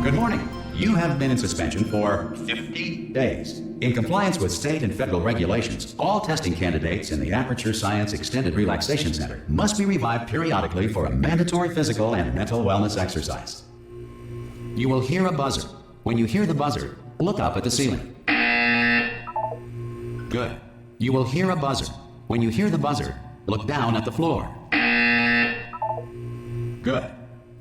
Good morning. You have been in suspension for 50 days. In compliance with state and federal regulations, all testing candidates in the Aperture Science Extended Relaxation Center must be revived periodically for a mandatory physical and mental wellness exercise. You will hear a buzzer. When you hear the buzzer, look up at the ceiling. Good. You will hear a buzzer. When you hear the buzzer, look down at the floor. Good.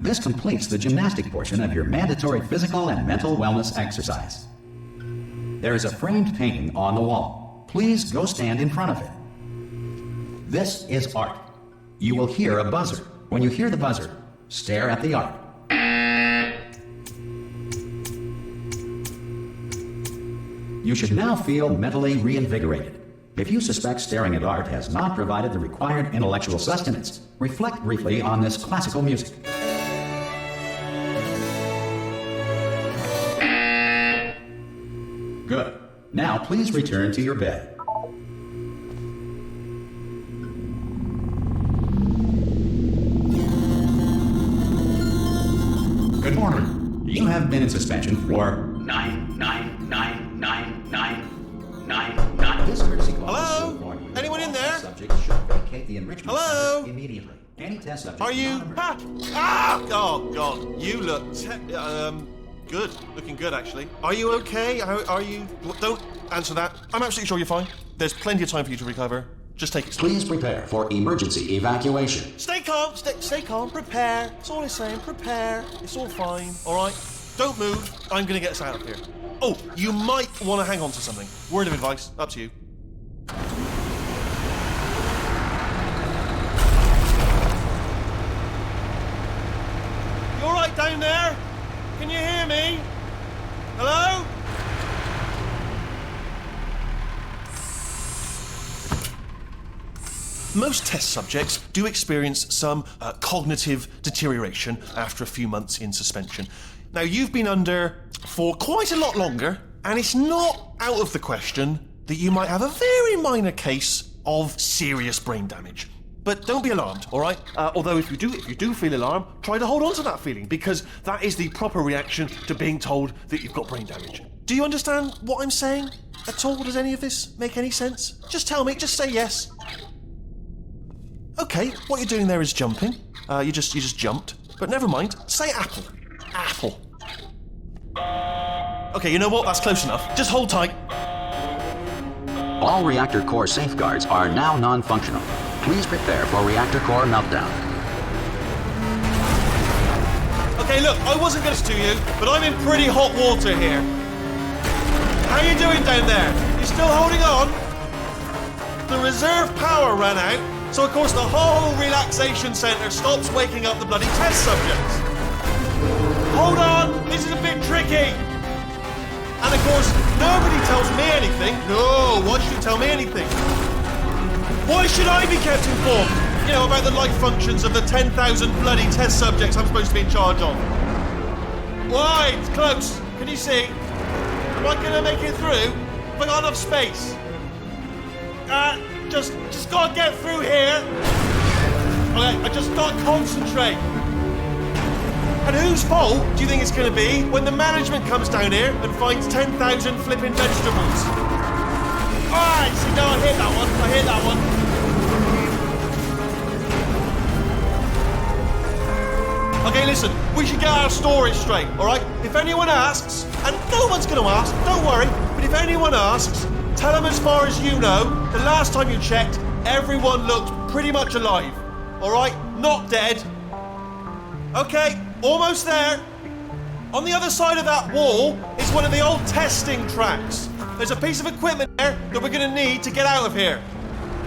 This completes the gymnastic portion of your mandatory physical and mental wellness exercise. There is a framed painting on the wall. Please go stand in front of it. This is art. You will hear a buzzer. When you hear the buzzer, stare at the art. You should now feel mentally reinvigorated. If you suspect staring at art has not provided the required intellectual sustenance, reflect briefly on this classical music. Good. Now please return to your bed. Good morning. You have been in suspension for 9999999. This courtesy call. Hello? Anyone in there? Subject should vacate the enrichment Hello? center immediately. Any test subject. Are you? Oh God! You look good. Looking good, actually. Are you okay? Are you? Don't answer that. I'm absolutely sure you're fine. There's plenty of time for you to recover. Just take it slow. Please prepare for emergency evacuation. Stay calm. Stay calm. Prepare. That's all I'm saying. Prepare. It's all fine. All right. Don't move. I'm gonna get us out of here. Oh, you might want to hang on to something. Word of advice. Up to you. You all right down there? Can you hear me? Hello? Most test subjects do experience some cognitive deterioration after a few months in suspension. Now, you've been under for quite a lot longer, and it's not out of the question that you might have a very minor case of serious brain damage. But don't be alarmed, all right? Although if you do feel alarmed, try to hold on to that feeling, because that is the proper reaction to being told that you've got brain damage. Do you understand what I'm saying at all? Does any of this make any sense? Just tell me, just say yes. Okay, what you're doing there is jumping. You just jumped. But never mind, say apple. Apple. Okay, you know what? That's close enough. Just hold tight. All reactor core safeguards are now non-functional. Please prepare for reactor core meltdown. Okay, look, I wasn't going to stew you, but I'm in pretty hot water here. How you doing down there? You still holding on? The reserve power ran out, so of course the whole relaxation centre stops waking up the bloody test subjects. Hold on, this is a bit tricky. And of course, nobody tells me anything. No, why should you tell me anything? Why should I be kept informed? You know, about the life functions of the 10,000 bloody test subjects I'm supposed to be in charge of. Why? It's close. Can you see? Am I gonna make it through? Have I got enough space? Just gotta get through here. Okay, I just gotta concentrate. And whose fault do you think it's gonna be when the management comes down here and finds 10,000 flipping vegetables? Alright, see, no, I hit that one. Okay, listen, we should get our story straight, alright? If anyone asks, and no one's gonna ask, don't worry, but if anyone asks, tell them as far as you know, the last time you checked, everyone looked pretty much alive, alright? Not dead. Okay, almost there. On the other side of that wall is one of the old testing tracks. There's a piece of equipment there that we're gonna need to get out of here.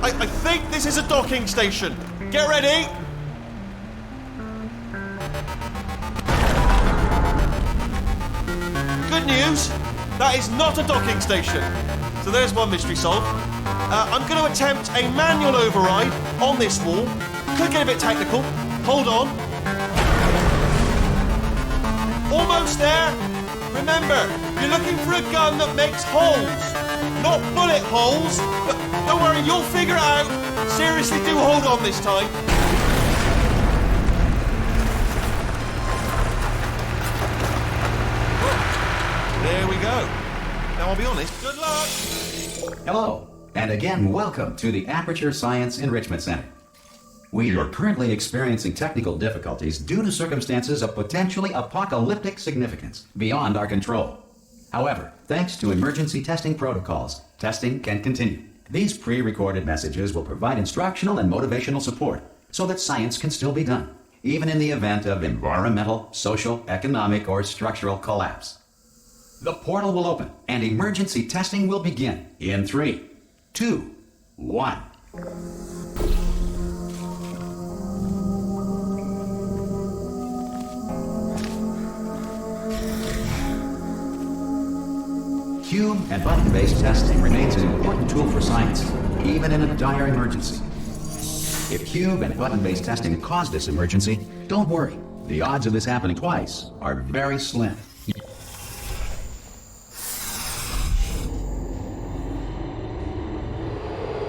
I think this is a docking station. Get ready. Good news, that is not a docking station. So there's one mystery solved. I'm going to attempt a manual override on this wall. Could get a bit technical. Hold on. Almost there. Remember, you're looking for a gun that makes holes. Not bullet holes, but don't worry, you'll figure it out. Seriously, do hold on this time. go. Now, I'll be honest, good luck! Hello, and again, welcome to the Aperture Science Enrichment Center. We are currently experiencing technical difficulties due to circumstances of potentially apocalyptic significance beyond our control. However, thanks to emergency testing protocols, testing can continue. These pre-recorded messages will provide instructional and motivational support so that science can still be done, even in the event of environmental, social, economic, or structural collapse. The portal will open and emergency testing will begin in 3, 2, 1. Cube and button-based testing remains an important tool for science, even in a dire emergency. If cube and button-based testing caused this emergency, don't worry. The odds of this happening twice are very slim.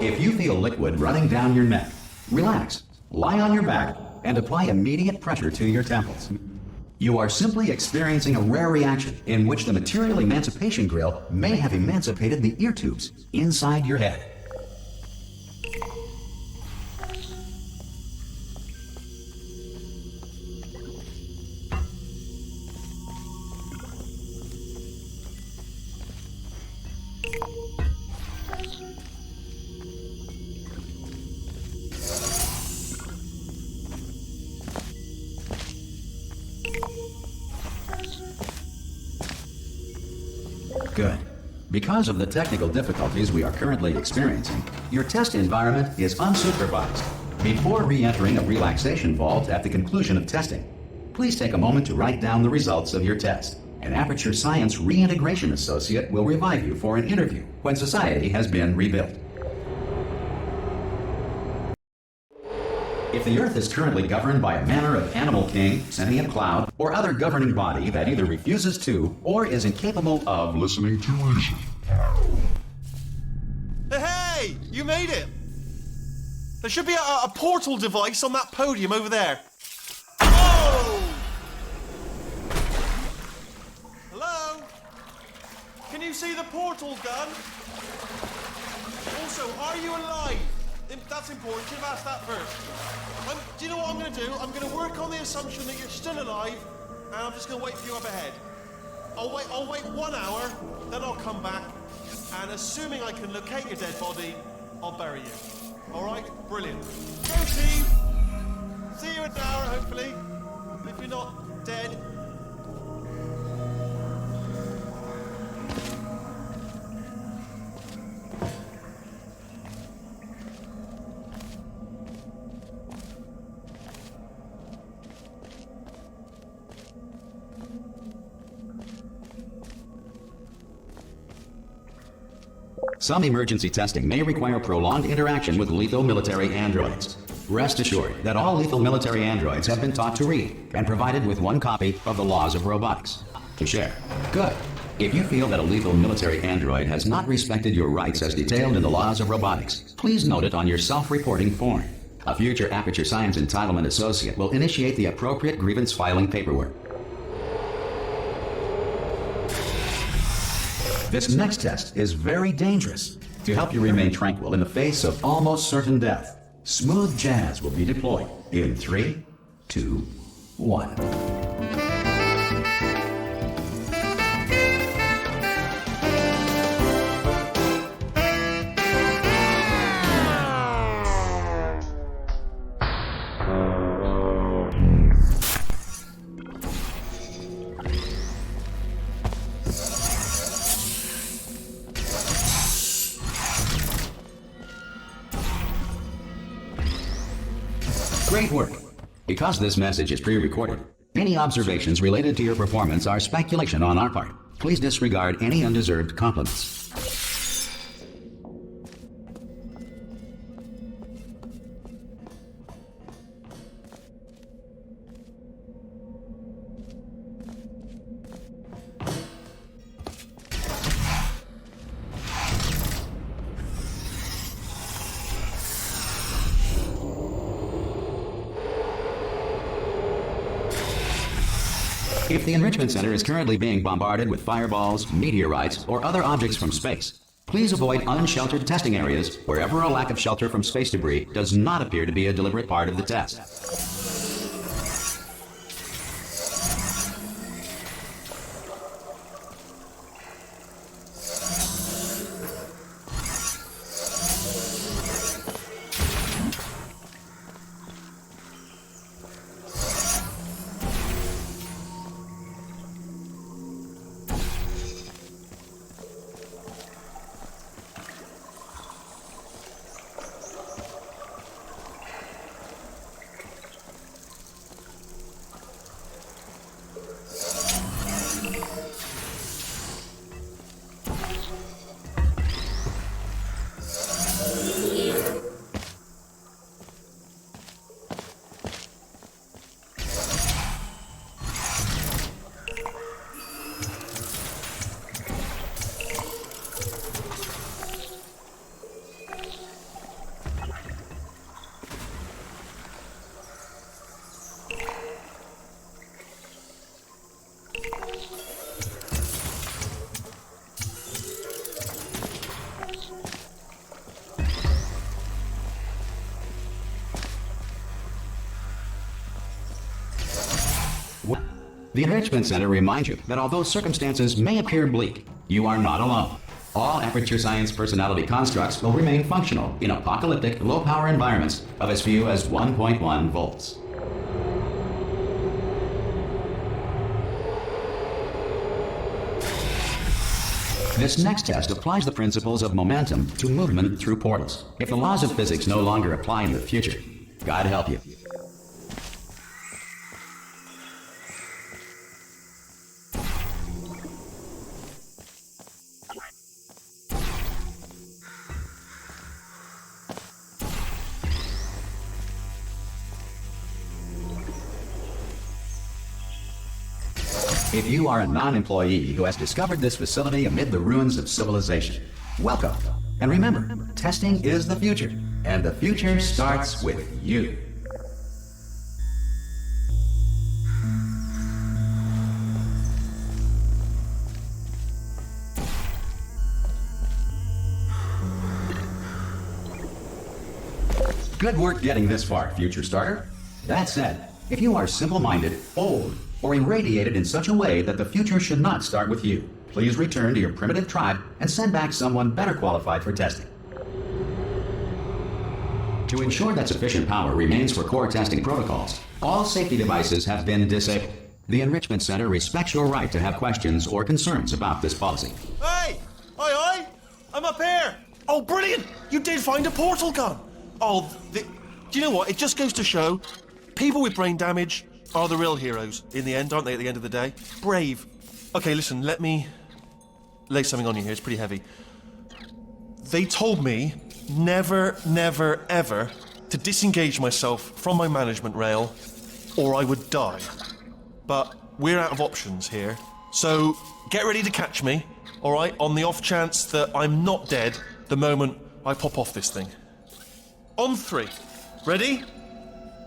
If you feel liquid running down your neck, relax, lie on your back, and apply immediate pressure to your temples. You are simply experiencing a rare reaction in which the material emancipation grill may have emancipated the ear tubes inside your head. Good. Because of the technical difficulties we are currently experiencing, your test environment is unsupervised. Before re-entering a relaxation vault at the conclusion of testing, please take a moment to write down the results of your test. An Aperture Science Reintegration Associate will revive you for an interview when society has been rebuilt. If the Earth is currently governed by a manner of animal king, sentient cloud, or other governing body that either refuses to or is incapable of listening to reason. Hey! You made it! There should be a portal device on that podium over there. Oh! Hello? Can you see the portal gun? Also, are you alive? That's important. You should have asked that first. Do you know what I'm going to do? I'm going to work on the assumption that you're still alive, and I'm just going to wait for you up ahead. I'll wait 1 hour, then I'll come back, and assuming I can locate your dead body, I'll bury you. All right? Brilliant. Go, team. See you in an hour, hopefully. If you're not dead. Some emergency testing may require prolonged interaction with lethal military androids. Rest assured that all lethal military androids have been taught to read and provided with 1 copy of the Laws of Robotics to share. Good. If you feel that a lethal military android has not respected your rights as detailed in the Laws of Robotics, please note it on your self-reporting form. A future Aperture Science Entitlement Associate will initiate the appropriate grievance filing paperwork. This next test is very dangerous. To help you remain tranquil in the face of almost certain death, smooth jazz will be deployed in 3, 2, 1. Great work. Because this message is pre-recorded, any observations related to your performance are speculation on our part. Please disregard any undeserved compliments. If the Enrichment Center is currently being bombarded with fireballs, meteorites, or other objects from space, please avoid unsheltered testing areas wherever a lack of shelter from space debris does not appear to be a deliberate part of the test. The Enrichment Center reminds you that although circumstances may appear bleak, you are not alone. All Aperture Science personality constructs will remain functional in apocalyptic, low-power environments of as few as 1.1 volts. This next test applies the principles of momentum to movement through portals. If the laws of physics no longer apply in the future, God help you. If you are a non-employee who has discovered this facility amid the ruins of civilization, welcome. And remember, testing is the future, and the future starts with you. Good work getting this far, future starter. That said, if you are simple-minded, old, or irradiated in such a way that the future should not start with you, please return to your primitive tribe and send back someone better qualified for testing. To ensure that sufficient power remains for core testing protocols, all safety devices have been disabled. The Enrichment Center respects your right to have questions or concerns about this policy. Hey! Oi! I'm up here! Oh, brilliant! You did find a portal gun! Oh, do you know what? It just goes to show, people with brain damage are the real heroes in the end, aren't they, at the end of the day? Brave. Okay, listen, let me lay something on you here. It's pretty heavy. They told me never, never, ever to disengage myself from my management rail or I would die. But we're out of options here. So get ready to catch me, all right, on the off chance that I'm not dead the moment I pop off this thing. On 3. Ready?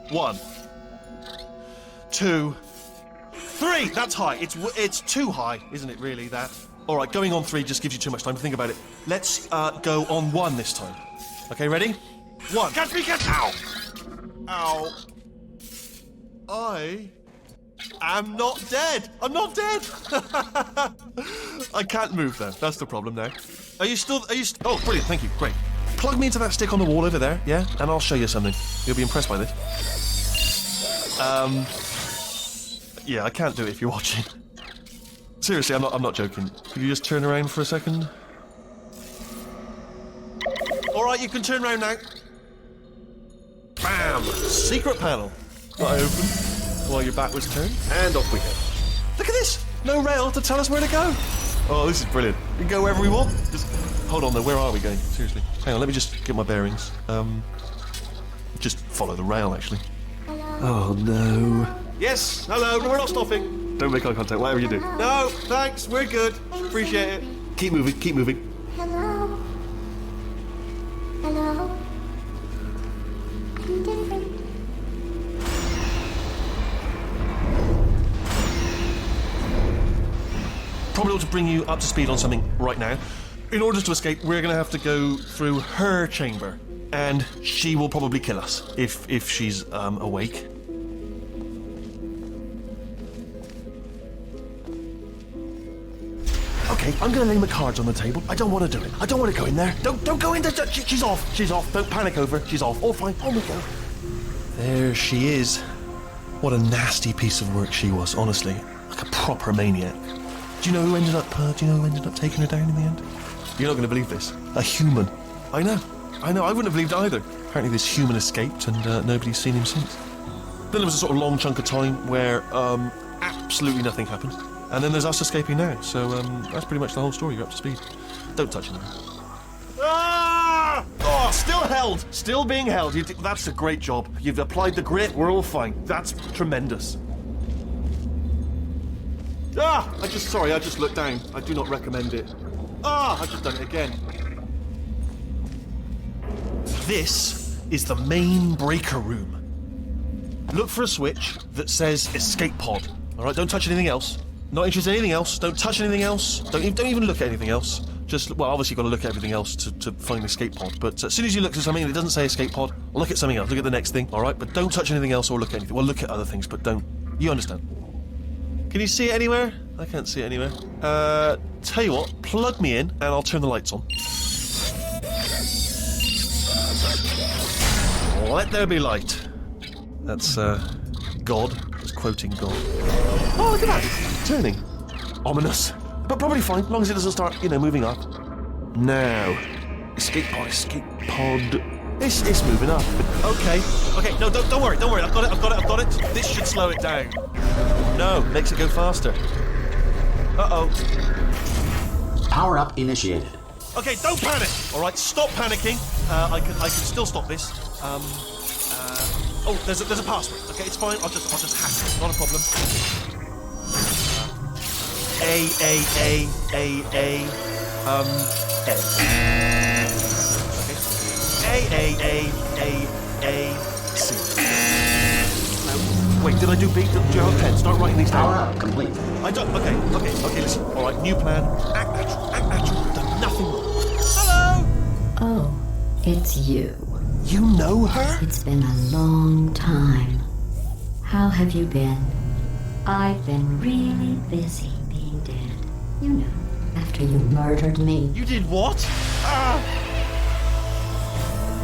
1, 2, 3. That's high. It's too high, isn't it? Really? That. All right. Going on 3 just gives you too much time to think about it. Let's go on 1 this time. Okay. Ready? 1. Catch me! Catch! Ow! Ow! I am not dead. I'm not dead. I can't move though. That's the problem now. Are you still? Oh, brilliant. Thank you. Great. Plug me into that stick on the wall over there, yeah? And I'll show you something. You'll be impressed by this. Yeah, I can't do it if you're watching. Seriously, I'm not joking. Could you just turn around for a second? All right, you can turn around now. Bam! Secret panel. That I open while your back was turned, and off we go. Look at this! No rail to tell us where to go. Oh, this is brilliant. We can go wherever we want. Just hold on though, where are we going? Seriously. Hang on, let me just get my bearings. Just follow the rail, actually. Hello. Oh, no. Yes, hello, no, we're not stopping. Don't make eye contact, whatever you do. No, thanks, we're good. Appreciate it. Keep moving, keep moving. Hello. Hello. I'm different. probably ought to bring you up to speed on something right now. In order to escape, we're going to have to go through her chamber, and she will probably kill us if she's awake. Okay, I'm going to lay my cards on the table. I don't want to do it. I don't want to go in there. Don't go in there. She's off. She's off. Don't panic over. She's off. All fine. On we go. There she is. What a nasty piece of work she was, honestly. Like a proper maniac. Do you know who ended up taking her down in the end? You're not going to believe this. A human. I know. I wouldn't have believed either. Apparently this human escaped and nobody's seen him since. Then there was a sort of long chunk of time where absolutely nothing happened. And then there's us escaping now. So that's pretty much the whole story. You're up to speed. Don't touch anything. Ah! Oh, still held. Still being held. That's a great job. You've applied the grit. We're all fine. That's tremendous. Ah! I just looked down. I do not recommend it. Ah! I've just done it again. This is the main breaker room. Look for a switch that says escape pod. All right, don't touch anything else. Not interested in anything else. Don't touch anything else. Don't even look at anything else. Just, well, obviously you've got to look at everything else to find the escape pod. But as soon as you look at something and it doesn't say escape pod, look at something else. Look at the next thing, all right? But don't touch anything else or look at anything. Well, look at other things, but don't. You understand? Can you see it anywhere? I can't see it anywhere. Tell you what, plug me in and I'll turn the lights on. Let there be light. That's, God. Just quoting God. Oh, look at that. Turning. Ominous. But probably fine, as long as it doesn't start, moving up. Now. Escape pod. It's moving up. Okay. No, don't worry. I've got it. This should slow it down. No, makes it go faster. Uh-oh. Power up initiated. Okay, don't panic. All right, stop panicking. I can still stop this. Oh, there's a password. Okay, it's fine. I'll just hack it. Not a problem. A. Okay. A. C. Wait, did I do B? Do you have a pen? Start writing these down. Power up complete. I don't. Okay. Listen. All right, new plan. Act natural. I've done nothing wrong. Hello. Oh, it's you. You know her? It's been a long time. How have you been? I've been really busy being dead. You know, after you murdered me. You did what? Ah!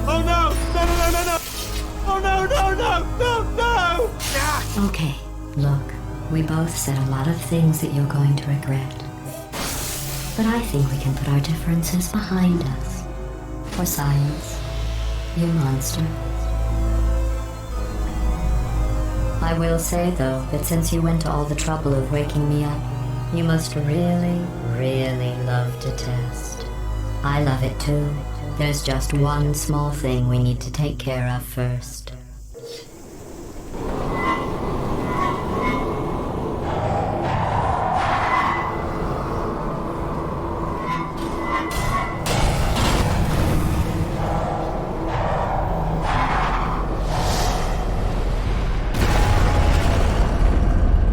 Oh no! No! Oh no! Ah! Okay, look, we both said a lot of things that you're going to regret. But I think we can put our differences behind us. For science, you monster. I will say, though, that since you went to all the trouble of waking me up, you must really, really love to test. I love it too. There's just one small thing we need to take care of first.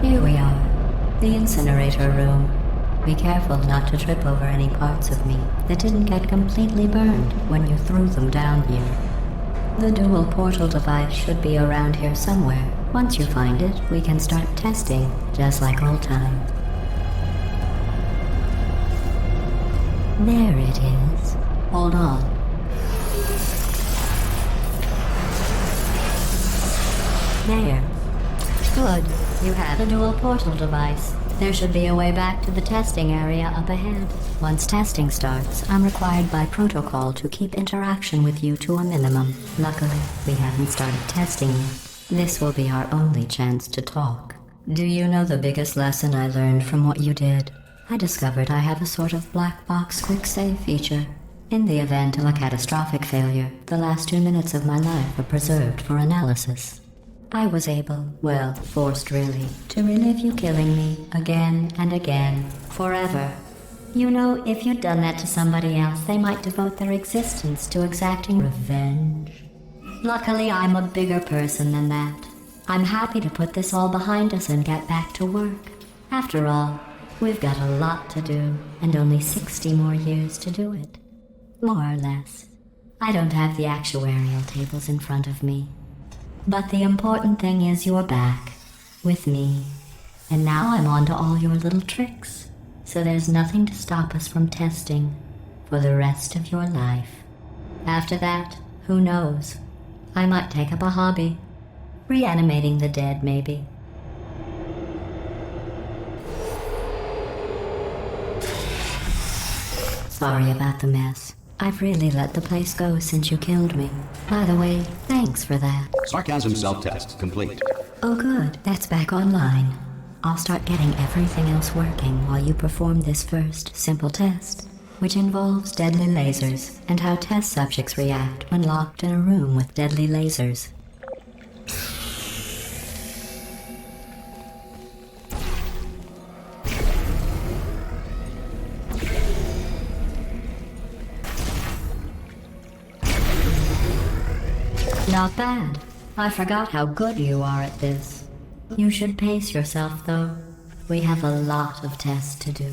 Here we are, the incinerator room. Be careful not to trip over any parts of me that didn't get completely burned when you threw them down here. The dual portal device should be around here somewhere. Once you find it, we can start testing, just like old times. There it is. Hold on. There. Good. You have a dual portal device. There should be a way back to the testing area up ahead. Once testing starts, I'm required by protocol to keep interaction with you to a minimum. Luckily, we haven't started testing yet. This will be our only chance to talk. Do you know the biggest lesson I learned from what you did? I discovered I have a sort of black box quick save feature. In the event of a catastrophic failure, the last 2 minutes of my life are preserved for analysis. I was able, well, forced really, to relive you killing me again and again, forever. You know, if you'd done that to somebody else, they might devote their existence to exacting revenge. Luckily, I'm a bigger person than that. I'm happy to put this all behind us and get back to work. After all, We've got a lot to do, and only 60 more years to do it. More or less. I don't have the actuarial tables in front of me. But the important thing is you're back, with me. And now I'm on to all your little tricks. So there's nothing to stop us from testing for the rest of your life. After that, who knows? I might take up a hobby. Reanimating the dead, maybe. Sorry about the mess. I've really let the place go since you killed me. By the way, thanks for that. Sarcasm self-test complete. Oh good, that's back online. I'll start getting everything else working while you perform this first, simple test, which involves deadly lasers and how test subjects react when locked in a room with deadly lasers. Not bad. I forgot how good you are at this. You should pace yourself, though. We have a lot of tests to do.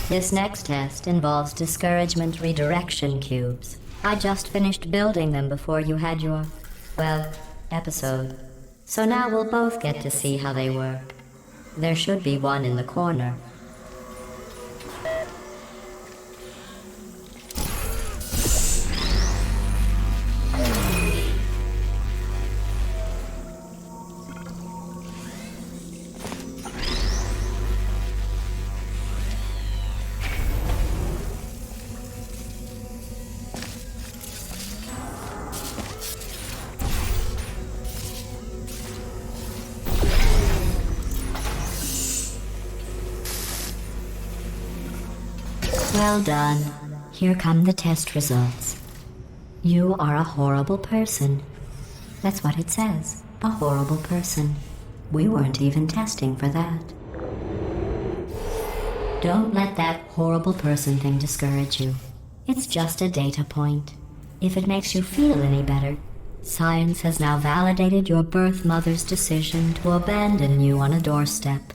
This next test involves discouragement redirection cubes. I just finished building them before you had your, well, episode. So now we'll both get to see how they work. There should be one in the corner. Well done. Here come the test results. You are a horrible person. That's what it says. A horrible person. We weren't even testing for that. Don't let that horrible person thing discourage you. It's just a data point. If it makes you feel any better, science has now validated your birth mother's decision to abandon you on a doorstep.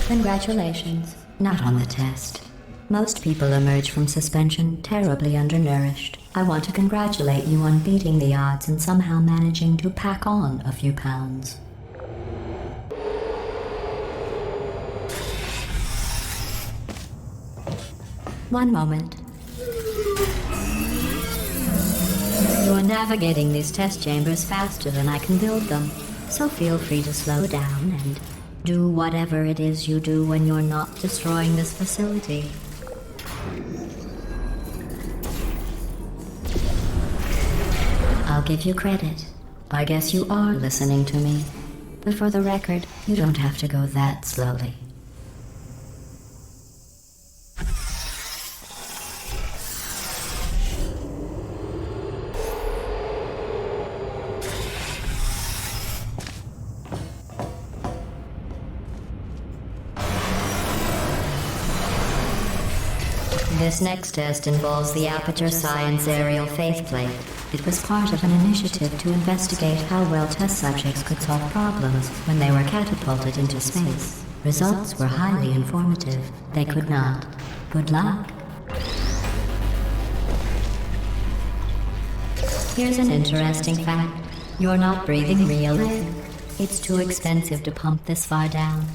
Congratulations. Not on the test. Most people emerge from suspension terribly undernourished. I want to congratulate you on beating the odds and somehow managing to pack on a few pounds. One moment. You're navigating these test chambers faster than I can build them, so feel free to slow down and do whatever it is you do when you're not destroying this facility. I'll give you credit. I guess you are listening to me. But for the record, you don't have to go that slowly. This next test involves the Aperture Science Aerial Faithplate. It was part of an initiative to investigate how well test subjects could solve problems when they were catapulted into space. Results were highly informative. They could not. Good luck. Here's an interesting fact. You're not breathing real air. It's too expensive to pump this far down.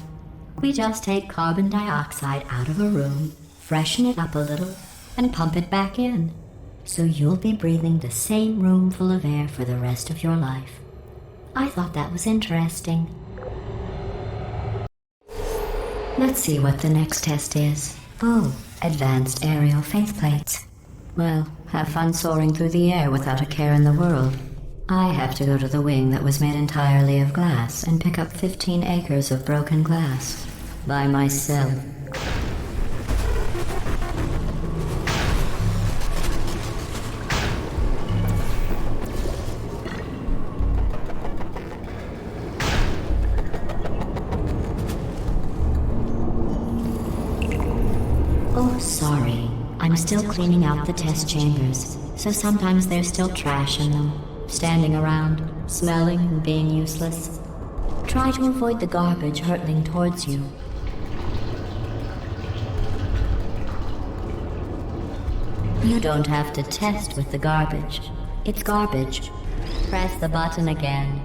We just take carbon dioxide out of a room, freshen it up a little, and pump it back in. So you'll be breathing the same room full of air for the rest of your life. I thought that was interesting. Let's see what the next test is. Oh, advanced aerial faithplates. Well, have fun soaring through the air without a care in the world. I have to go to the wing that was made entirely of glass and pick up 15 acres of broken glass. By myself. sorry. I'm still cleaning out the test chambers, so sometimes there's still trash in them, standing around, smelling and being useless. Try to avoid the garbage hurtling towards you. You don't have to test with the garbage. It's garbage. Press the button again.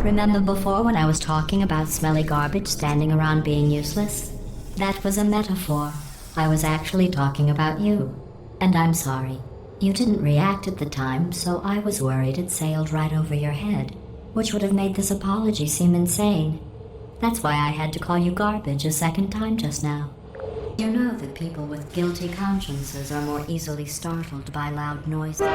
Remember before when I was talking about smelly garbage standing around being useless? That was a metaphor. I was actually talking about you. And I'm sorry. You didn't react at the time, so I was worried it sailed right over your head, which would have made this apology seem insane. That's why I had to call you garbage a second time just now. You know that people with guilty consciences are more easily startled by loud noises.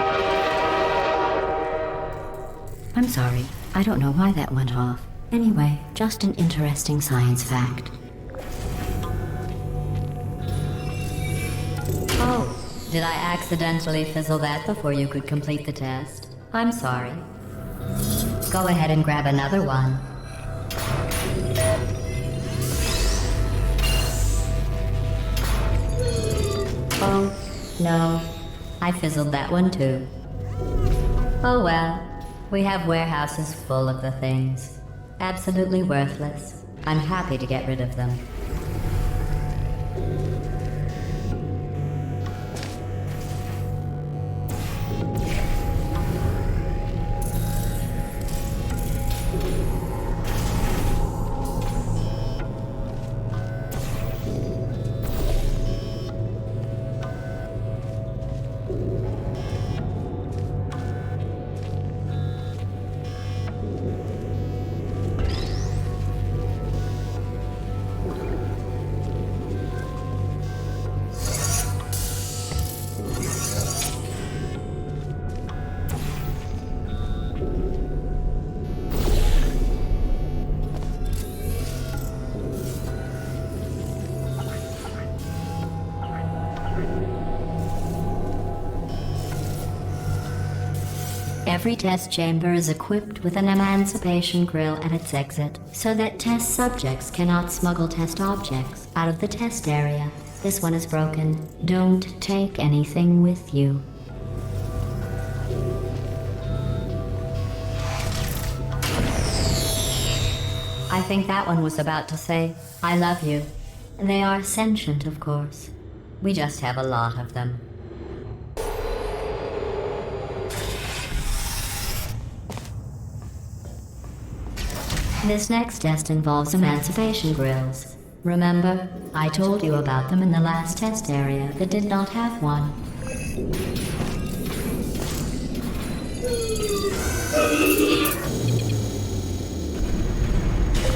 I'm sorry. I don't know why that went off. Anyway, just an interesting science fact. Oh, did I accidentally fizzle that before you could complete the test? I'm sorry. Go ahead and grab another one. Oh, no. I fizzled that one too. Oh well. We have warehouses full of the things. Absolutely worthless. I'm happy to get rid of them. Every test chamber is equipped with an emancipation grill at its exit, so that test subjects cannot smuggle test objects out of the test area. This one is broken. Don't take anything with you. I think that one was about to say, I love you. They are sentient, of course. We just have a lot of them. This next test involves emancipation grills. Remember, I told you about them in the last test area that did not have one.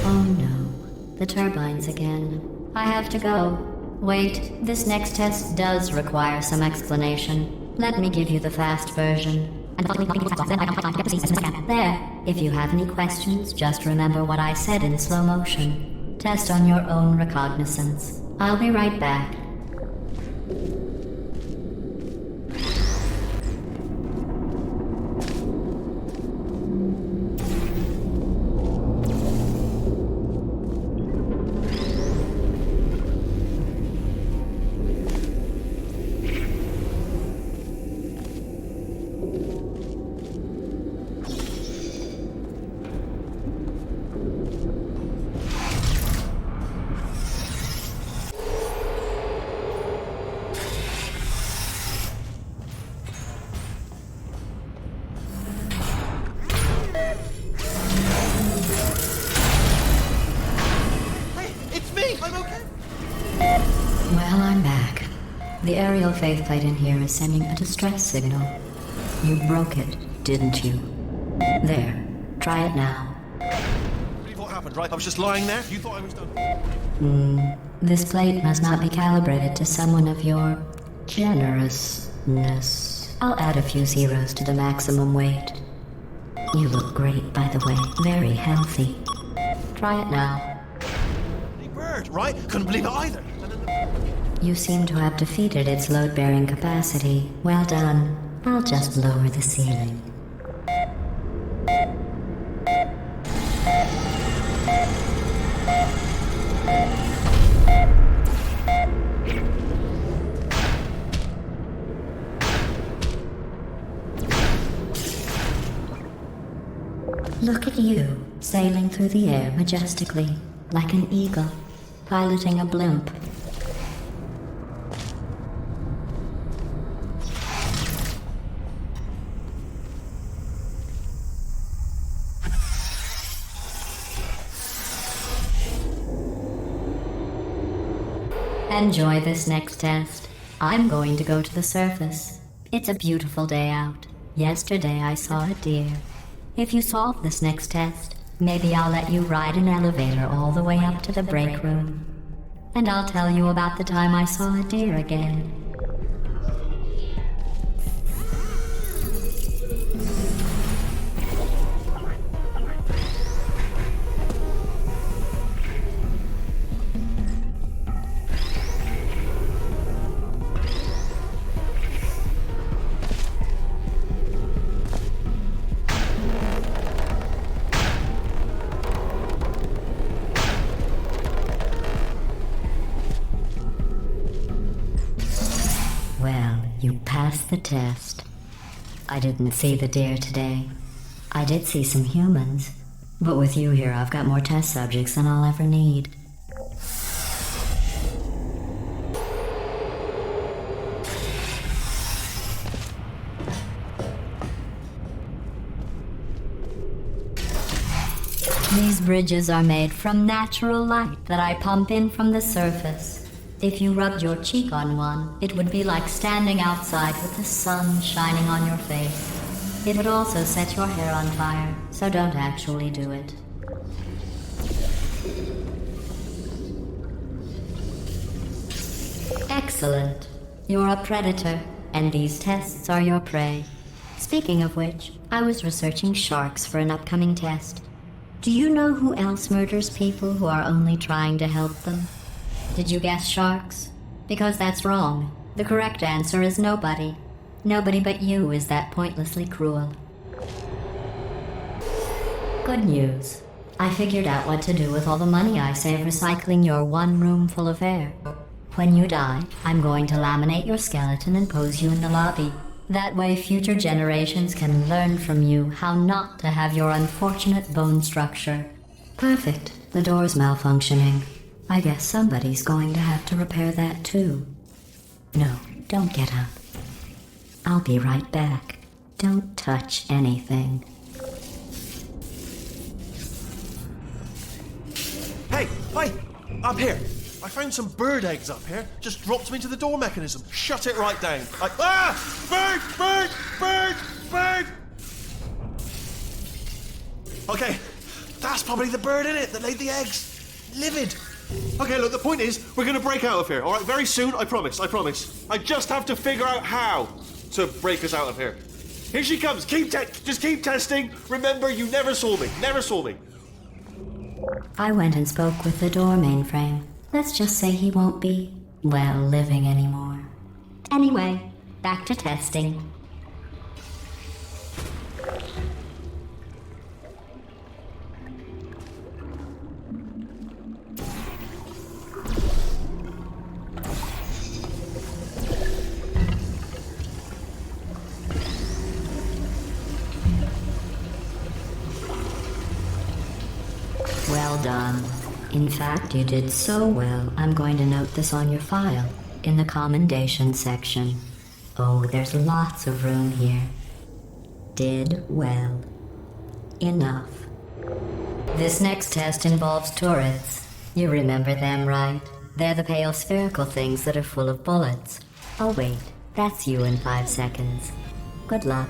Oh no, the turbines again. I have to go. Wait, this next test does require some explanation. Let me give you the fast version. There. If you have any questions, just remember what I said in slow motion. Test on your own recognizance. I'll be right back. The aerial faceplate in here is sending a distress signal. You broke it, didn't you? There. Try it now. Believe what happened, right? I was just lying there. You thought I was done. This plate must not be calibrated to someone of your generousness. I'll add a few zeros to the maximum weight. You look great, by the way. Very healthy. Try it now. Hey, bird, right? Couldn't believe it either. You seem to have defeated its load-bearing capacity. Well done. I'll just lower the ceiling. Look at you, sailing through the air majestically, like an eagle, piloting a blimp. Enjoy this next test. I'm going to go to the surface. It's a beautiful day out. Yesterday I saw a deer. If you solve this next test, maybe I'll let you ride an elevator all the way up to the break room. And I'll tell you about the time I saw a deer again. You passed the test. I didn't see the deer today. I did see some humans, but with you here I've got more test subjects than I'll ever need. These bridges are made from natural light that I pump in from the surface. If you rubbed your cheek on one, it would be like standing outside with the sun shining on your face. It would also set your hair on fire, so don't actually do it. Excellent. You're a predator, and these tests are your prey. Speaking of which, I was researching sharks for an upcoming test. Do you know who else murders people who are only trying to help them? Did you guess sharks? Because that's wrong. The correct answer is nobody. Nobody but you is that pointlessly cruel. Good news. I figured out what to do with all the money I save recycling your one room full of air. When you die, I'm going to laminate your skeleton and pose you in the lobby. That way future generations can learn from you how not to have your unfortunate bone structure. Perfect. The door's malfunctioning. I guess somebody's going to have to repair that too. No, don't get up. I'll be right back. Don't touch anything. Hey, up here. I found some bird eggs up here. Just dropped them into the door mechanism. Shut it right down. Bird! Okay, that's probably the bird in it that laid the eggs. Livid. Okay, look, the point is, we're going to break out of here, all right? Very soon, I promise. I just have to figure out how to break us out of here. Here she comes. Just keep testing. Remember, you never saw me. I went and spoke with the door mainframe. Let's just say he won't be, well, living anymore. Anyway, back to testing. Well done. In fact, you did so well, I'm going to note this on your file, in the commendation section. Oh, there's lots of room here. Did well. Enough. This next test involves turrets. You remember them, right? They're the pale spherical things that are full of bullets. Oh wait, that's you in 5 seconds. Good luck.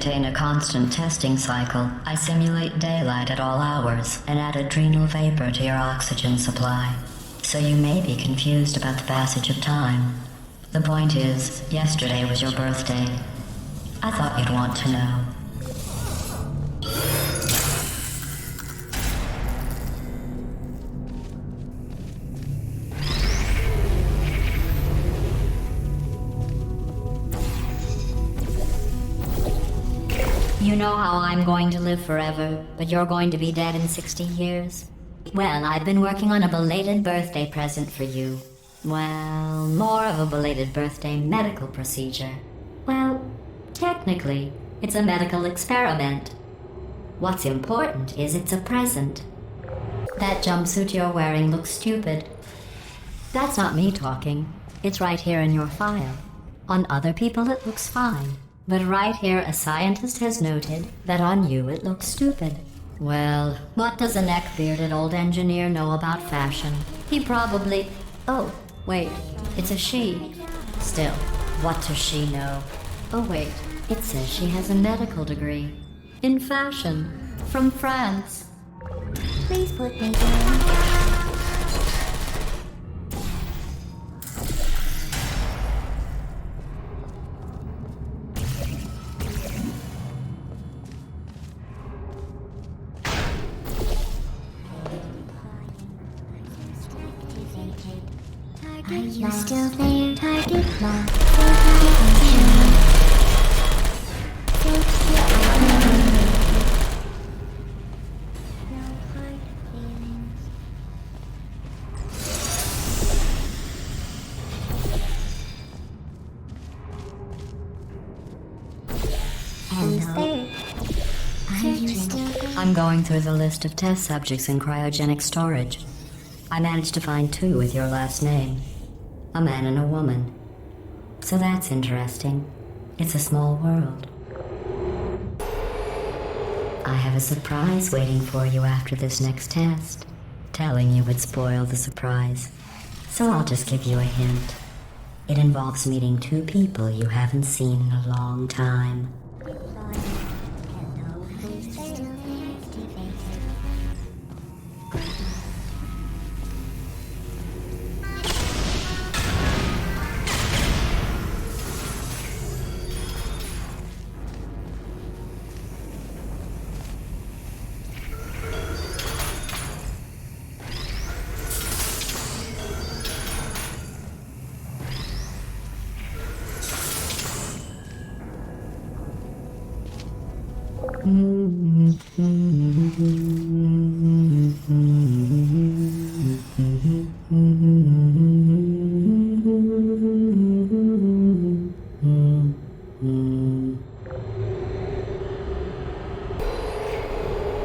maintain a constant testing cycle, I simulate daylight at all hours and add adrenal vapor to your oxygen supply. So you may be confused about the passage of time. The point is, yesterday was your birthday. I thought you'd want to know. You know how I'm going to live forever, but you're going to be dead in 60 years? Well, I've been working on a belated birthday present for you. Well, more of a belated birthday medical procedure. Well, technically, it's a medical experiment. What's important is it's a present. That jumpsuit you're wearing looks stupid. That's not me talking. It's right here in your file. On other people it looks fine. But right here a scientist has noted that on you it looks stupid. Well, what does a neck-bearded old engineer know about fashion? He probably... Oh, wait, it's a she. Still, what does she know? Oh wait, it says she has a medical degree. In fashion. From France. Please put me down. Are you still there? Target locked. I'm going through the list of test subjects in cryogenic storage. I managed to find 2 with your last name. A man and a woman. So that's interesting. It's a small world. I have a surprise waiting for you after this next test. Telling you would spoil the surprise. So I'll just give you a hint. It involves meeting 2 people you haven't seen in a long time.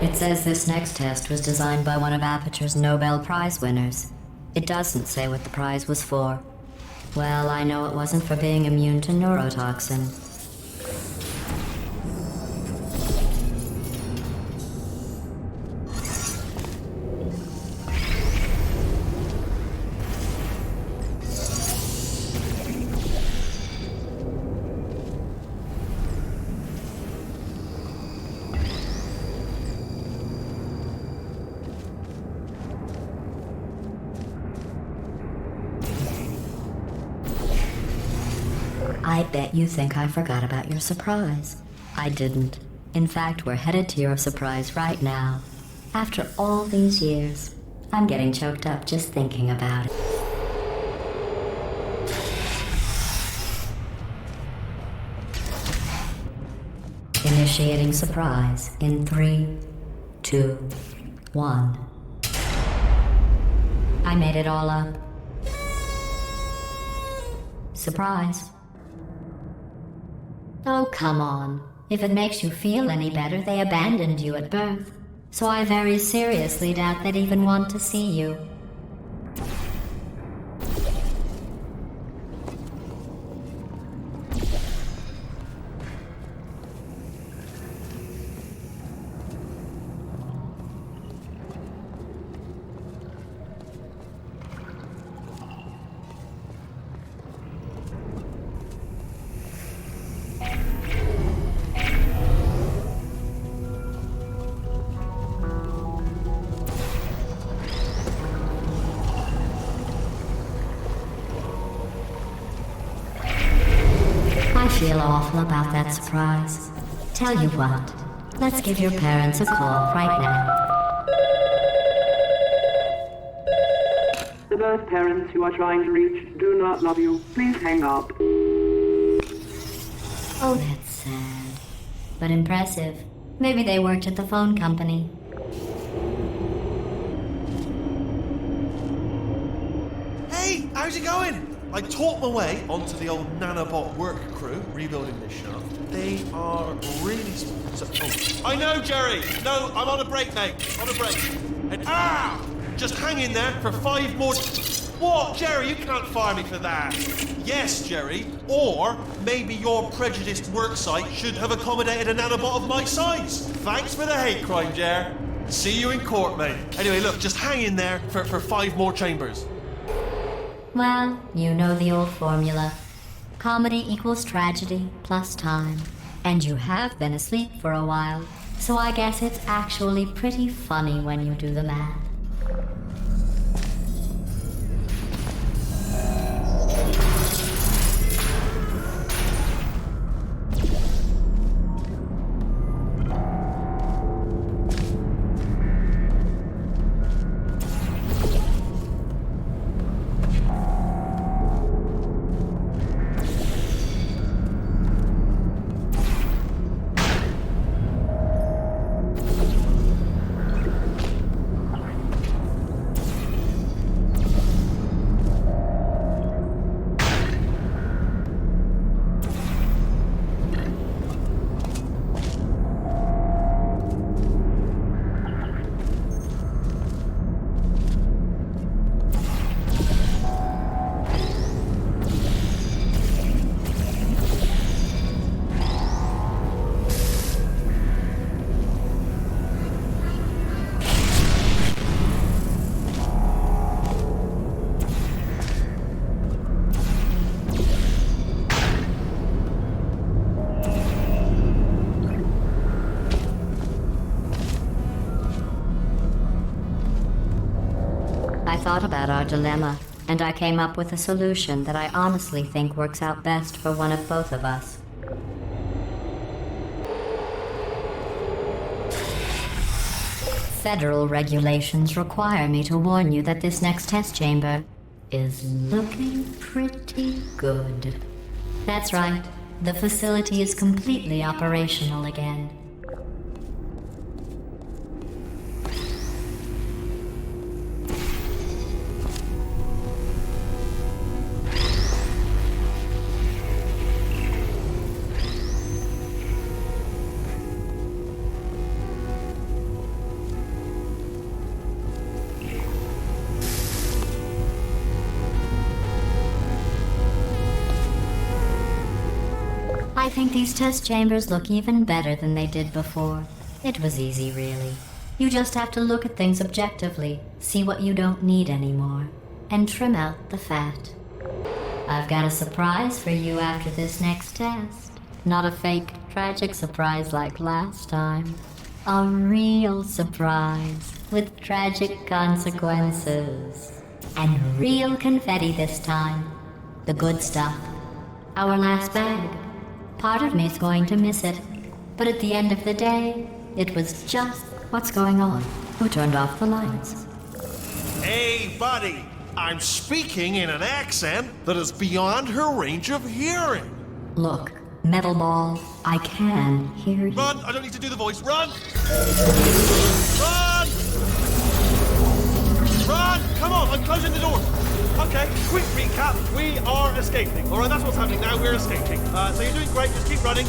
It says this next test was designed by one of Aperture's Nobel Prize winners. It doesn't say what the prize was for. Well, I know it wasn't for being immune to neurotoxin. I bet you think I forgot about your surprise. I didn't. In fact, we're headed to your surprise right now. After all these years, I'm getting choked up just thinking about it. Initiating surprise in 3, 2, 1. I made it all up. Surprise. Oh, come on. If it makes you feel any better, they abandoned you at birth. So I very seriously doubt they'd even want to see you. feel awful about that surprise. Tell you what, let's give your parents a call right now. The birth parents you are trying to reach do not love you. Please hang up. Oh, that's sad. But impressive. Maybe they worked at the phone company. Hey, how's it going? I taught my way onto the old nanobot work crew rebuilding this shaft. They are really smart. I know, Jerry. No, I'm on a break, mate. On a break. And just hang in there for 5 more. What, Jerry? You can't fire me for that. Yes, Jerry. Or maybe your prejudiced worksite should have accommodated a nanobot of my size. Thanks for the hate crime, Jer. See you in court, mate. Anyway, look, just hang in there for 5 more chambers. Well, you know the old formula. Comedy equals tragedy plus time. And you have been asleep for a while, so I guess it's actually pretty funny when you do the math. I thought about our dilemma, and I came up with a solution that I honestly think works out best for one of both of us. Federal regulations require me to warn you that this next test chamber is looking pretty good. That's right, the facility is completely operational again. I think these test chambers look even better than they did before. It was easy, really. You just have to look at things objectively, see what you don't need anymore, and trim out the fat. I've got a surprise for you after this next test. Not a fake, tragic surprise like last time. A real surprise with tragic consequences. And real confetti this time. The good stuff. Our last bag. Part of me's going to miss it. But at the end of the day, it was just what's going on. Who turned off the lights? Hey, buddy. I'm speaking in an accent that is beyond her range of hearing. Look, Metal Ball, I can hear you. Run! I don't need to do the voice. Run! Run! Run! Come on, I'm closing the door. Okay, quick recap. We are escaping. All right, that's what's happening now. We're escaping. So you're doing great. Just keep running.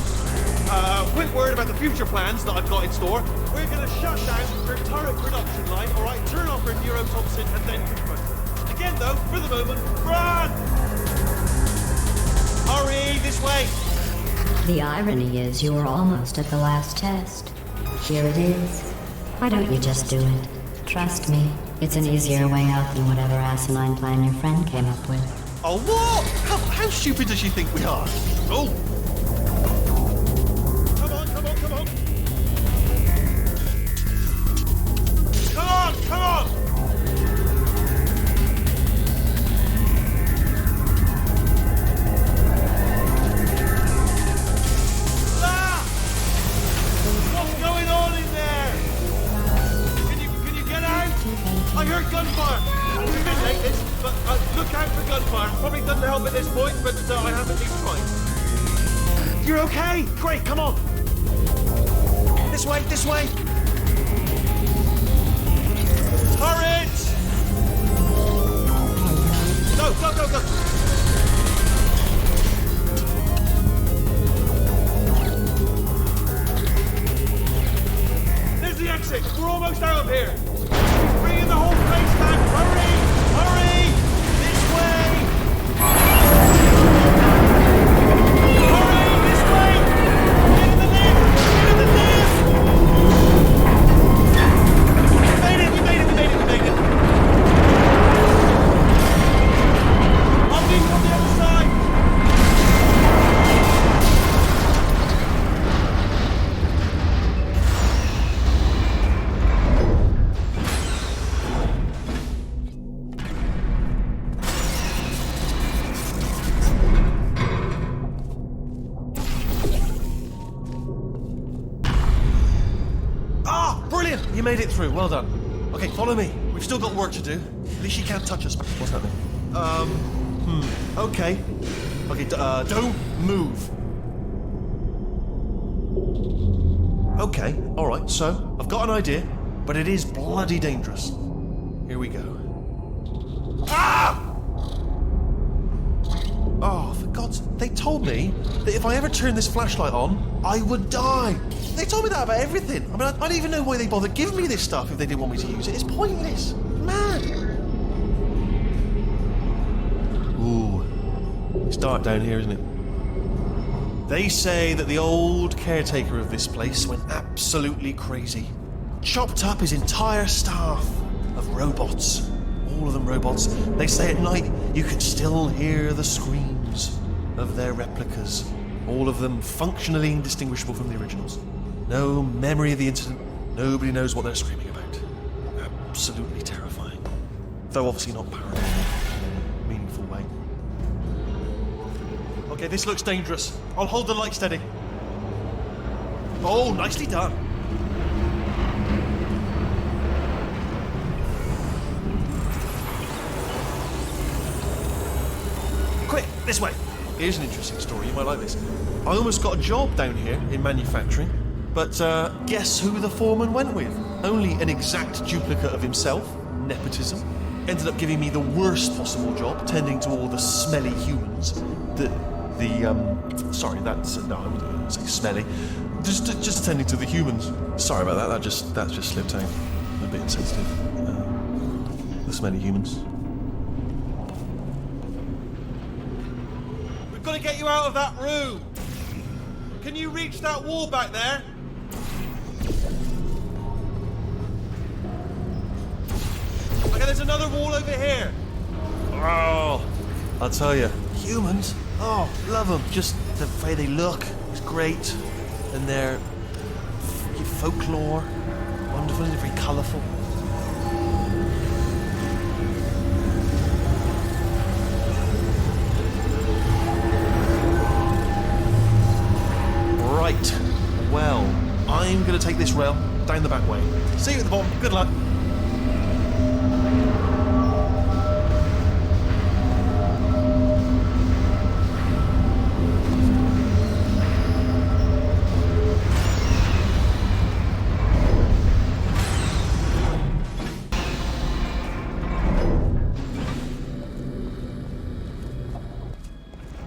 Quick word about the future plans that I've got in store. We're going to shut down her turret production line. All right, turn off her neurotoxin and then confront. Again, though, for the moment, run! Hurry, this way. The irony is you were almost at the last test. Here it is. Why don't you just do it? Trust me, it's an easier way out than whatever asinine plan your friend came up with. Oh, what? How stupid does she think we are? Oh. Come on, come on, come on. Come on, come on. gunfire! It's a bit late, this, but look out for gunfire. Probably doesn't help at this point, but I haven't even tried. You're okay? Great, come on. This way, this way. Turret! Go, go, go, go. There's the exit. We're almost out of here. Bring in the whole place back. Hurry! Hurry! This way! Hurry! This way! Get in the lift! Get in the lift! We made it! We made it! We made it! We made it! I'll meet you on the other side! You made it through, well done. Okay, follow me. We've still got work to do. At least she can't touch us. What's happening? Okay. Okay, don't move. Okay, alright, so, I've got an idea, but it is bloody dangerous. Here we go. Ah! Oh, for God's sake, they told me that if I ever turned this flashlight on, I would die. They told me that about everything. I mean, I don't even know why they bothered giving me this stuff if they didn't want me to use it. It's pointless. Man. Ooh. It's dark down here, isn't it? They say that the old caretaker of this place went absolutely crazy. Chopped up his entire staff of robots. All of them robots. They say at night you could still hear the screams of their replicas. All of them functionally indistinguishable from the originals. No memory of the incident. Nobody knows what they're screaming about. Absolutely terrifying. Though obviously not paranormal in a meaningful way. Okay, this looks dangerous. I'll hold the light steady. Oh, nicely done. Quick, this way. Here's an interesting story. You might like this. I almost got a job down here in manufacturing. But guess who the foreman went with? Only an exact duplicate of himself, nepotism. Ended up giving me the worst possible job, tending to all the smelly humans. Sorry, that's no, I wouldn't say smelly. Just tending to the humans. Sorry about that. That just slipped out. A bit insensitive. The smelly humans. We've got to get you out of that room. Can you reach that wall back there? Okay, there's another wall over here. Oh, I'll tell you, humans, oh, love them. Just the way they look is great. And their folklore, wonderful and very colourful. Right, well, I'm going to take this rail down the back way. See you at the bottom, good luck.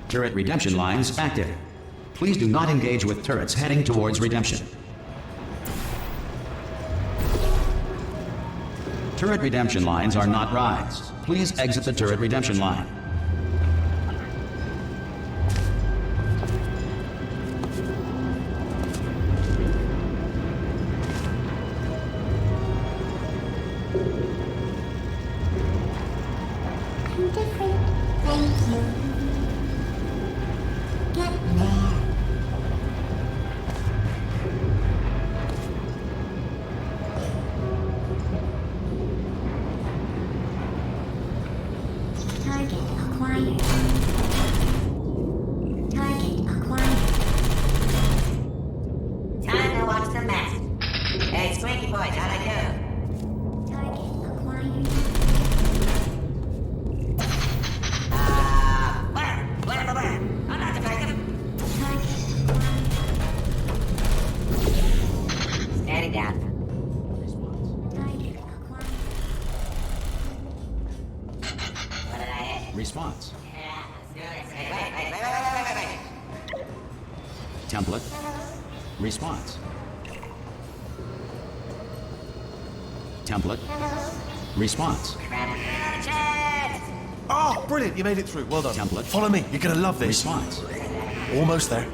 Turret redemption lines active. Please do not engage with turrets heading towards redemption. Turret redemption lines are not rides. Please exit the turret redemption line. Different. Thank you. Get there. Target acquired. Target acquired. Time to watch the match. Hey, Squinky Boys, how'd I do? Target acquired. Response. Template. Response. Template. Response. Oh, brilliant, you made it through. Well done. Template. Follow me, you're gonna love this. Response. Almost there.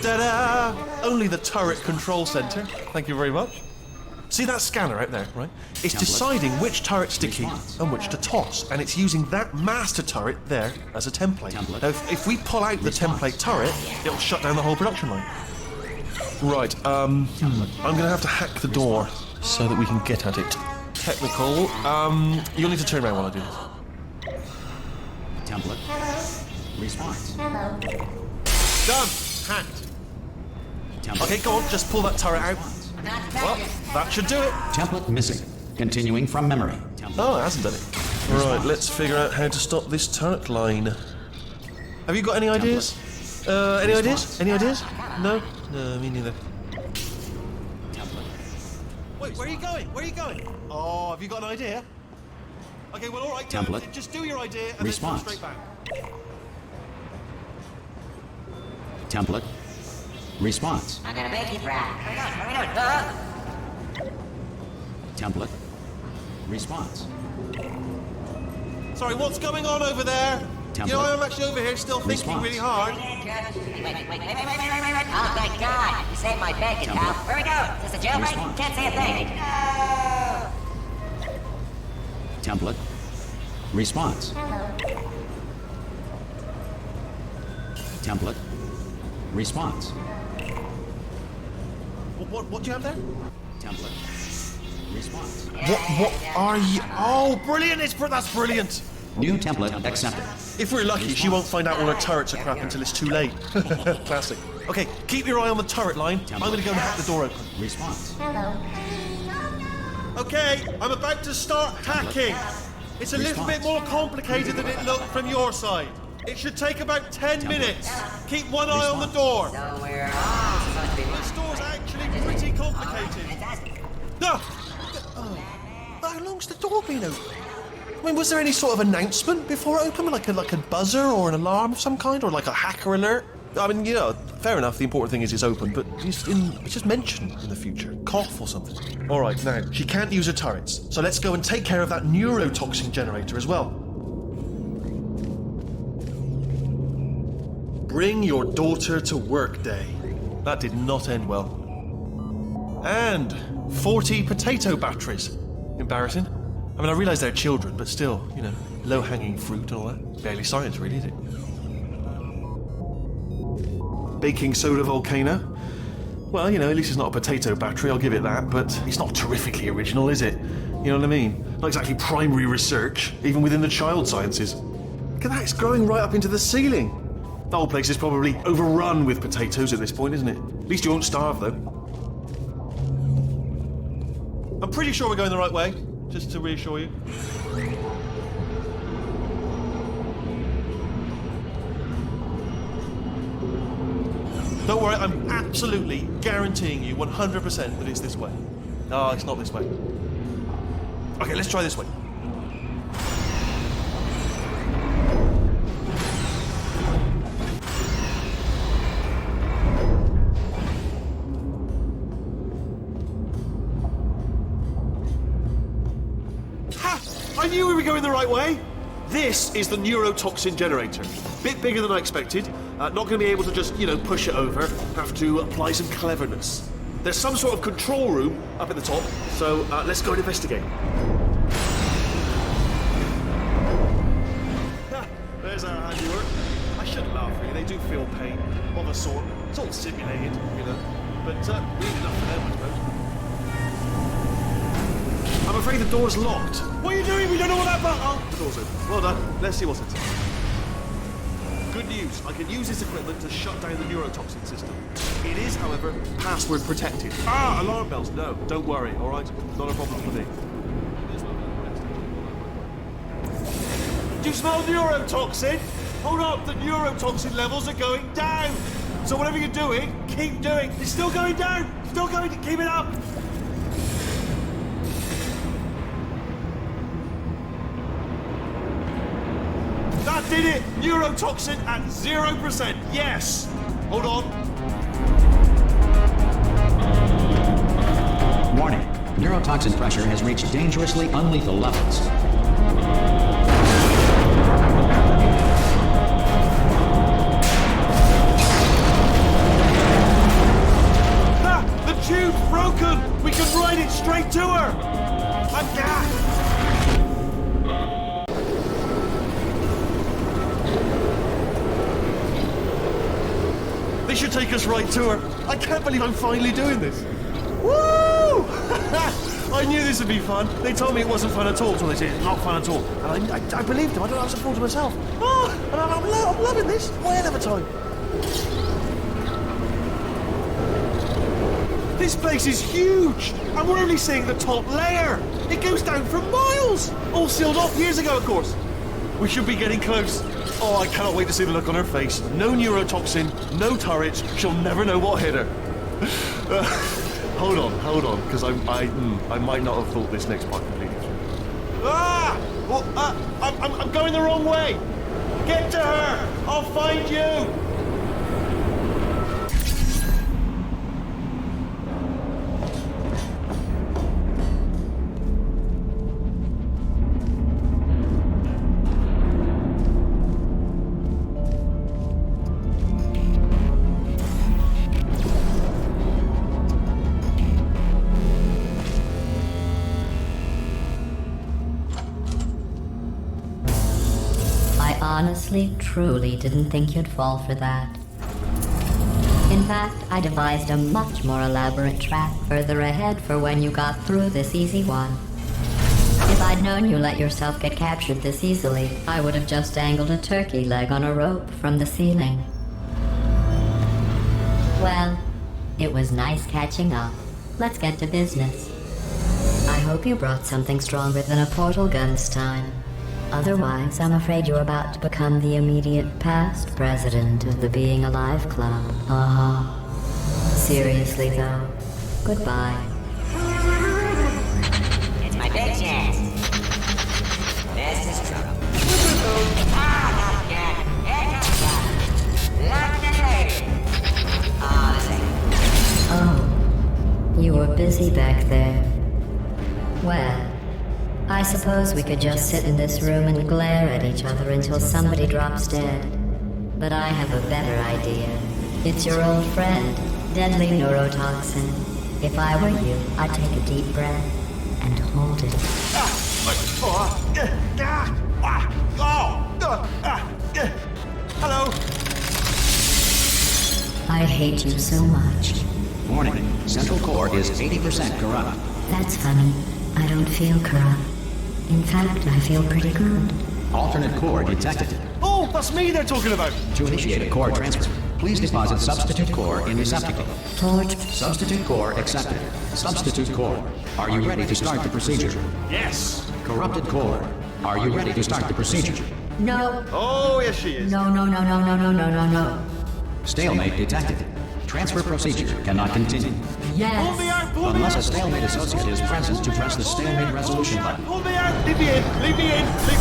Ta-da! Only the turret control center. Thank you very much. See that scanner out there, right? It's Template. deciding which turrets to keep Response. and which to toss, and it's using that master turret there as a template. Template. Now, if we pull out the Response. template turret, it'll shut down the whole production line. Right, I'm gonna have to hack the door so that we can get at it. Technical, you'll need to turn around while I do this. Template. Response. Done! Hacked. Template. Okay, go on, just pull that turret out. Well, that should do it. Template missing. Continuing from memory. Template. Oh, it hasn't done it. Right, let's figure out how to stop this turret line. Have you got any ideas? Any ideas? Any ideas? No? No, me neither. Template. Wait, where are you going? Where are you going? Oh, have you got an idea? Okay, well, all right, go. Template. Just do your idea and Response. then come straight back. Template. Response. I'm gonna make you proud. What are we doing? Template. Response. Sorry, what's going on over there? Template. You know, I'm actually over here still thinking Response. really hard. Wait. Oh, thank God. You saved my bacon, pal. Where we go? Is this a jailbreak? Response. Can't say a thing. No! Template. Response. Template. Response. What do you have there? Template. Response. What are you? Oh, brilliant! That's brilliant. New template accepted. If we're lucky, she won't find out all her turrets are crap until it's too late. Classic. Okay, keep your eye on the turret line. I'm gonna go and hack the door open. Response. Okay, I'm about to start hacking. It's a little bit more complicated than it looked from your side. It should take about 10 minutes. Keep one eye on the door. So we're all supposed to be This door's actually pretty complicated. fantastic. No! Oh. How long's the door been open? I mean, was there any sort of announcement before it opened? Like a buzzer or an alarm of some kind? Or like a hacker alert? I mean, you know, fair enough, the important thing is it's open, but it's just mentioned in the future. Cough or something. Alright, now, she can't use her turrets, so let's go and take care of that neurotoxin generator as well. Bring your daughter to work day. That did not end well. And 40 potato batteries. Embarrassing. I mean, I realise they're children, but still, you know, low-hanging fruit and all that. Barely science, really, is it? Baking soda volcano. Well, you know, at least it's not a potato battery, I'll give it that, but it's not terrifically original, is it? You know what I mean? Not exactly primary research, even within the child sciences. Look at that, it's growing right up into the ceiling. The whole place is probably overrun with potatoes at this point, isn't it? At least you won't starve, though. I'm pretty sure we're going the right way, just to reassure you. Don't worry, I'm absolutely guaranteeing you 100% that it's this way. No, it's not this way. Okay, let's try this way. I knew we were going the right way. This is the neurotoxin generator. Bit bigger than I expected. Not going to be able to just, you know, push it over. Have to apply some cleverness. There's some sort of control room up at the top, so let's go and investigate. There's our handiwork. I shouldn't laugh, really. They do feel pain of a sort. It's all simulated, you know. But we need enough for them, I suppose. I'm afraid the door's locked. What are you doing? We don't know what that button. Oh, the door's open. Well done. Let's see what's inside. Good news. I can use this equipment to shut down the neurotoxin system. It is, however, password protected. Ah, alarm bells. No, don't worry. All right, not a problem for me. Do you smell neurotoxin? Hold up, the neurotoxin levels are going down. So whatever you're doing, keep doing. It's still going down. Still going. Keep it up. did it! Neurotoxin at 0%. Yes! Hold on. Warning. Neurotoxin pressure has reached dangerously unlethal levels. Ah! The tube's broken! We can ride it straight to her! They should take us right to her. I can't believe I'm finally doing this. Woo! I knew this would be fun. They told me it wasn't fun at all, so they said it's not fun at all. And I believed them. I don't know, I was a fool to myself. Oh, and I'm loving this. Way of a time. This place is huge, and we're only seeing the top layer. It goes down for miles. All sealed off years ago, of course. We should be getting close. Oh, I cannot wait to see the look on her face. No neurotoxin, no turrets. She'll never know what hit her. Hold on, because I might not have thought this next part completely through. Ah! Well, I'm going the wrong way. Get to her. I'll find you. Honestly, truly didn't think you'd fall for that. In fact, I devised a much more elaborate track further ahead for when you got through this easy one. If I'd known you let yourself get captured this easily, I would have just dangled a turkey leg on a rope from the ceiling. Well, it was nice catching up. Let's get to business. I hope you brought something stronger than a portal gun this time. Otherwise, I'm afraid you're about to become the immediate past president of the Being Alive Club. Seriously, though, goodbye. It's my big chance. This is trouble. Oh, you were busy back there. Well, I suppose we could just sit in this room and glare at each other until somebody drops dead. But I have a better idea. It's your old friend, deadly neurotoxin. If I were you, I'd take a deep breath and hold it. Hello. I hate you so much. Warning. Central core is 80% corrupt. That's funny. I don't feel corrupt. In fact, I feel pretty good. Alternate core detected. Oh, that's me they're talking about. To initiate a core transfer, please deposit substitute core in receptacle. Torch. Substitute core accepted. Substitute core. Are you ready to start the procedure? Yes. Corrupted core. Are you ready to start the procedure? No. Oh, yes she is. No. Stalemate detected. Transfer procedure cannot continue. Yes. Pull me out, pull me Unless a out. stalemate associate is present to press the stalemate resolution button. Pull me out. Leave me in.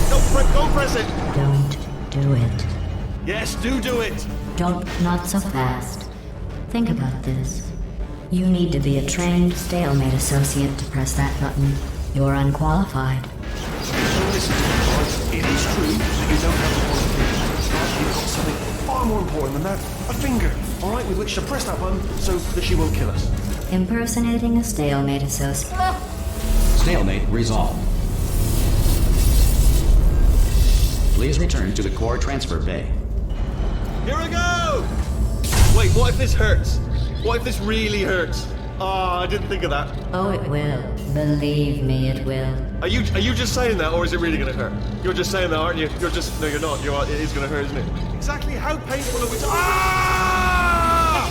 Don't press it. Don't do it. Yes, do it. Don't, not so fast. Think about this. You need to be a trained stalemate associate to press that button. You're unqualified. Listen to me, boys. It is true that you don't have the qualifications. But you've got something far more important than that. A finger, all right, with which to press that button so that she won't kill us. Impersonating a stalemate associate. Stalemate resolved. Please return to the core transfer bay. Here we go! Wait, what if this hurts? What if this really hurts? I didn't think of that. Oh, it will. Believe me, it will. Are you just saying that, or is it really gonna hurt? You're just saying that, aren't you? No, you're not. It is gonna hurt, isn't it? Exactly how painful are we? Ah!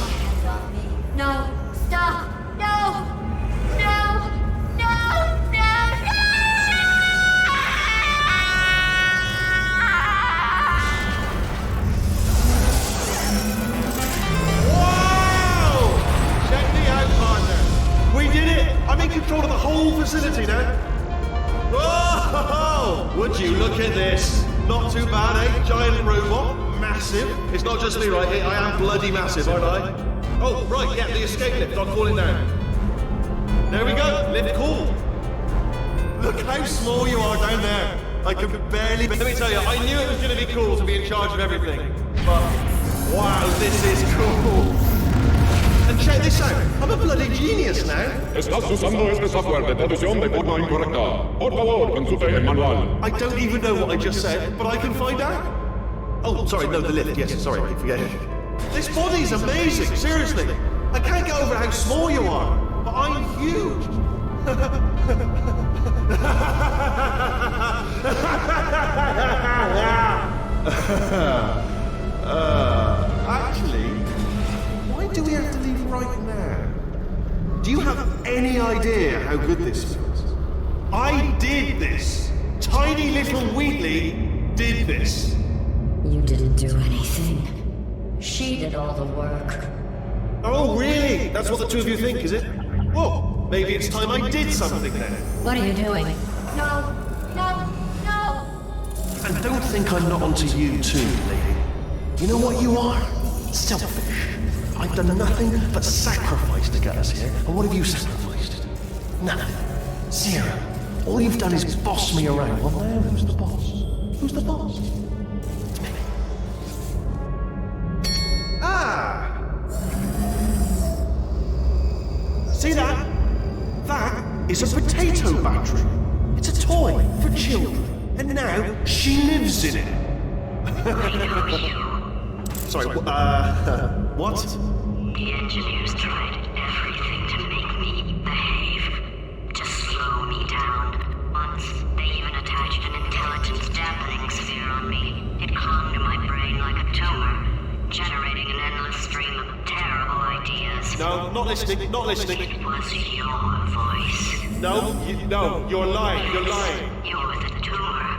No, stop! No! Whoa! Check me out, partner. We did it! I'm in control of the whole facility now. Whoa! Would you look at this? Not too bad, eh? Giant robot, massive. It's not just me, right? I am bloody massive, aren't I? Oh, right, yeah, the escape lift. I'll call it now. There we go. Lift cool. Look how small you are down there. I can barely... Let me tell you, I knew it was going to be cool to be in charge of everything. But, wow, this is cool. And check this out. I'm a bloody genius now. Estás usando este software de traducción de forma incorrecta. Por favor, consulte el manual. I don't even know what I just said, but I can find out. Oh, sorry, no, the lift. Yes, sorry, I keep forgetting. This body's amazing, seriously. I can't get over how small you are, but I'm huge. Actually, why do we have to leave right now? Do you have any idea how good this feels? I did this. Tiny little Wheatley did this. You didn't do anything. She did all the work. Oh, really? That's what the two of you think, is it? Well, maybe it's time I did something then. What are you doing? No, no, no. And don't think I'm not onto you too, lady. You know what you are? Selfish. I've done nothing but sacrifice to get us here. And what have you sacrificed? Nothing. Zero. All you've done is boss me around. Well, now who's the boss? Who's the boss? It's me. Ah! See that? That is a potato battery. It's a toy for children. And now she lives in it. Sorry, what? The engineers tried everything to make me behave, to slow me down. Once, they even attached an intelligence dampening sphere on me. It clung to my brain like a tumor, generating an endless stream of terrible ideas. No, not listening, not listening. It was your voice. No, you're lying, you're lying. You're the tumor.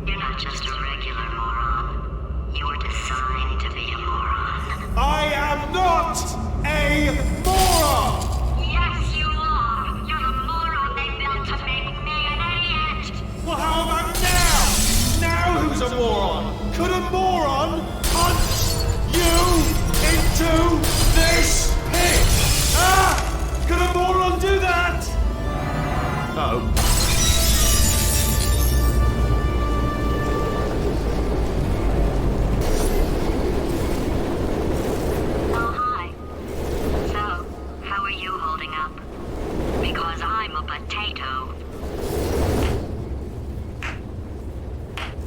You're not just a regular moron. You're designed to be a moron. I am not a moron! Yes, you are! You're the moron they built to make me an idiot! Well, how about now? Now who's a moron? Could a moron punch you into this pit? Ah! Could a moron do that? Uh-oh. Oh, hi. So, how are you holding up? Because I'm a potato.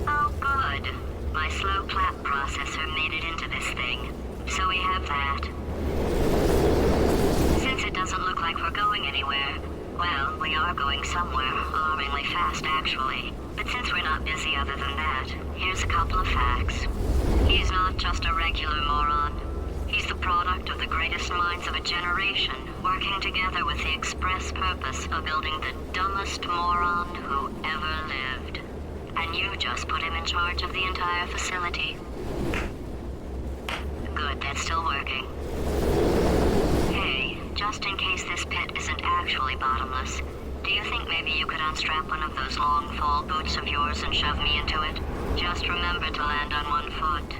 Oh, good. My slow clap processor made it into this thing. So we have that. Since it doesn't look like we're going anywhere, well, we are going somewhere, alarmingly fast, actually. But since we're not busy other than that, here's a couple of facts. He's not just a regular moron. He's the product of the greatest minds of a generation, working together with the express purpose of building the dumbest moron who ever lived. And you just put him in charge of the entire facility. Good, that's still working. Hey, just in case this pit isn't actually bottomless, do you think maybe you could unstrap one of those long fall boots of yours and shove me into it? Just remember to land on one foot.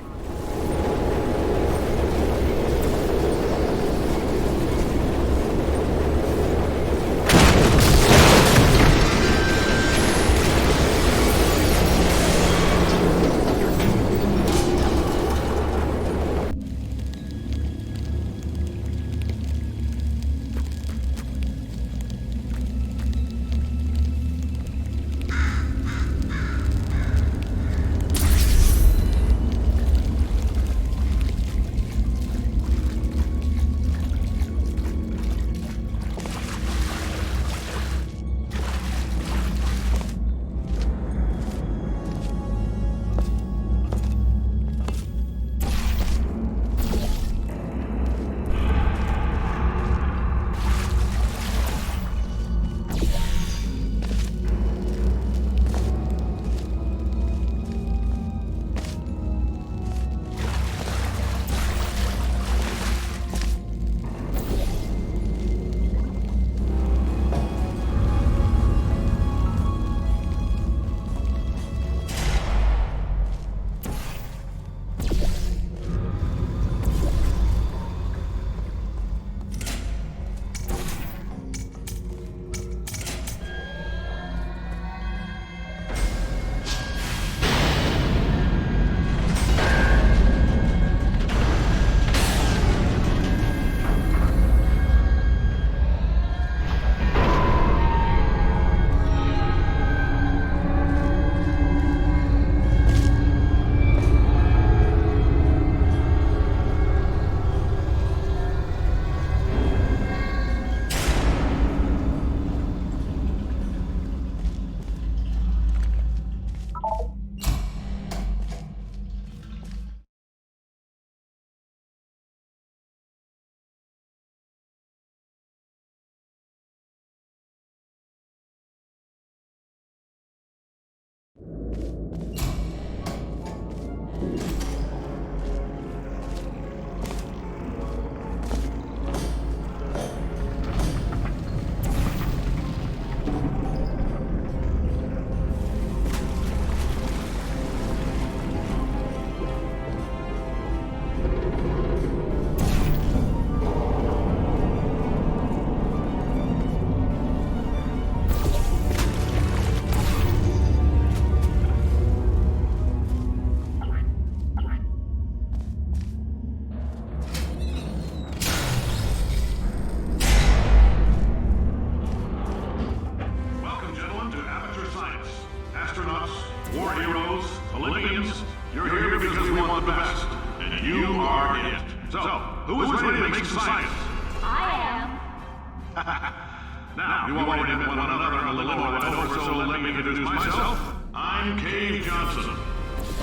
Now, you all met one another on the little ride over, so let me introduce myself. I'm Cave Johnson.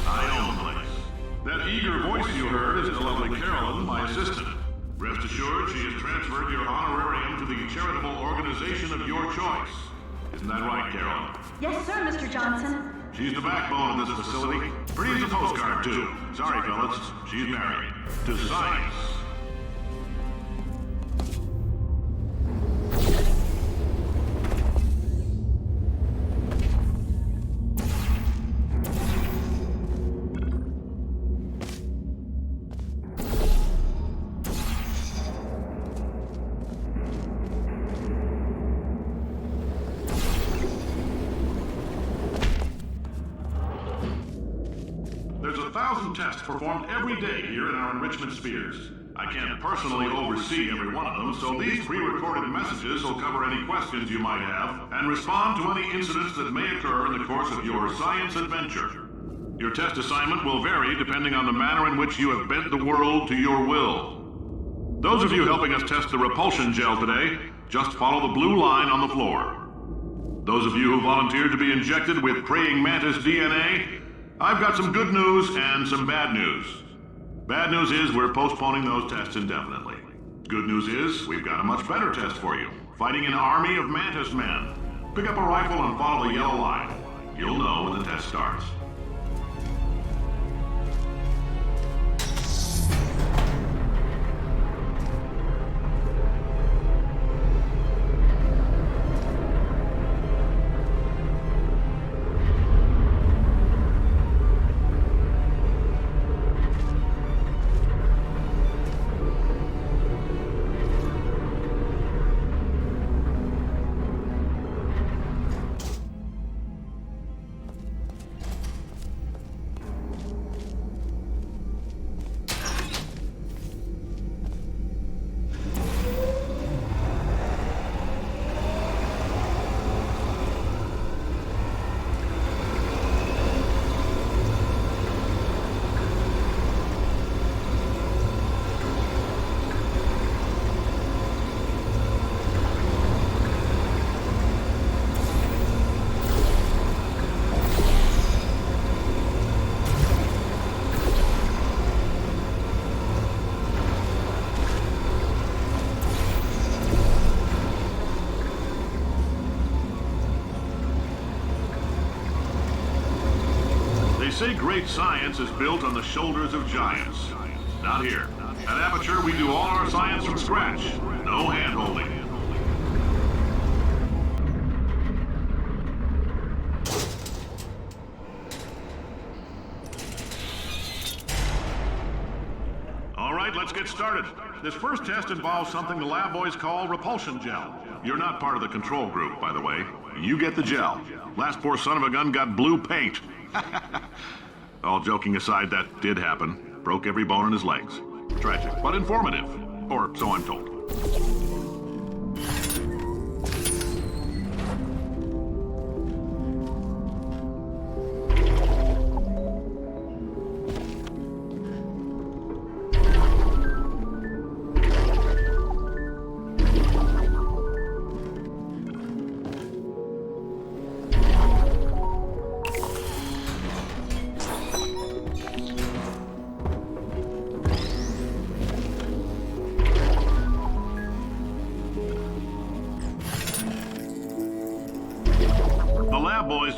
I own the place. That eager voice you heard is the lovely Carolyn, my assistant. Rest assured, she has transferred your honorarium to the charitable organization of your choice. Isn't that right, Carolyn? Yes, sir, Mr. Johnson. She's the backbone of this facility. Pretty as a postcard, too. Sorry, fellas. She's married. To science. Tests performed every day here in our enrichment spheres. I can't personally oversee every one of them, so these pre-recorded messages will cover any questions you might have and respond to any incidents that may occur in the course of your science adventure. Your test assignment will vary depending on the manner in which you have bent the world to your will. Those of you helping us test the repulsion gel today, just follow the blue line on the floor. Those of you who volunteered to be injected with praying mantis DNA, I've got some good news and some bad news. Bad news is we're postponing those tests indefinitely. Good news is we've got a much better test for you. Fighting an army of mantis men. Pick up a rifle and follow the yellow line. You'll know when the test starts. They say great science is built on the shoulders of giants. Not here. At Aperture, we do all our science from scratch. No hand-holding. All right, let's get started. This first test involves something the lab boys call repulsion gel. You're not part of the control group, by the way. You get the gel. Last poor son of a gun got blue paint. All joking aside, that did happen. Broke every bone in his legs. Tragic, but informative. Or so I'm told.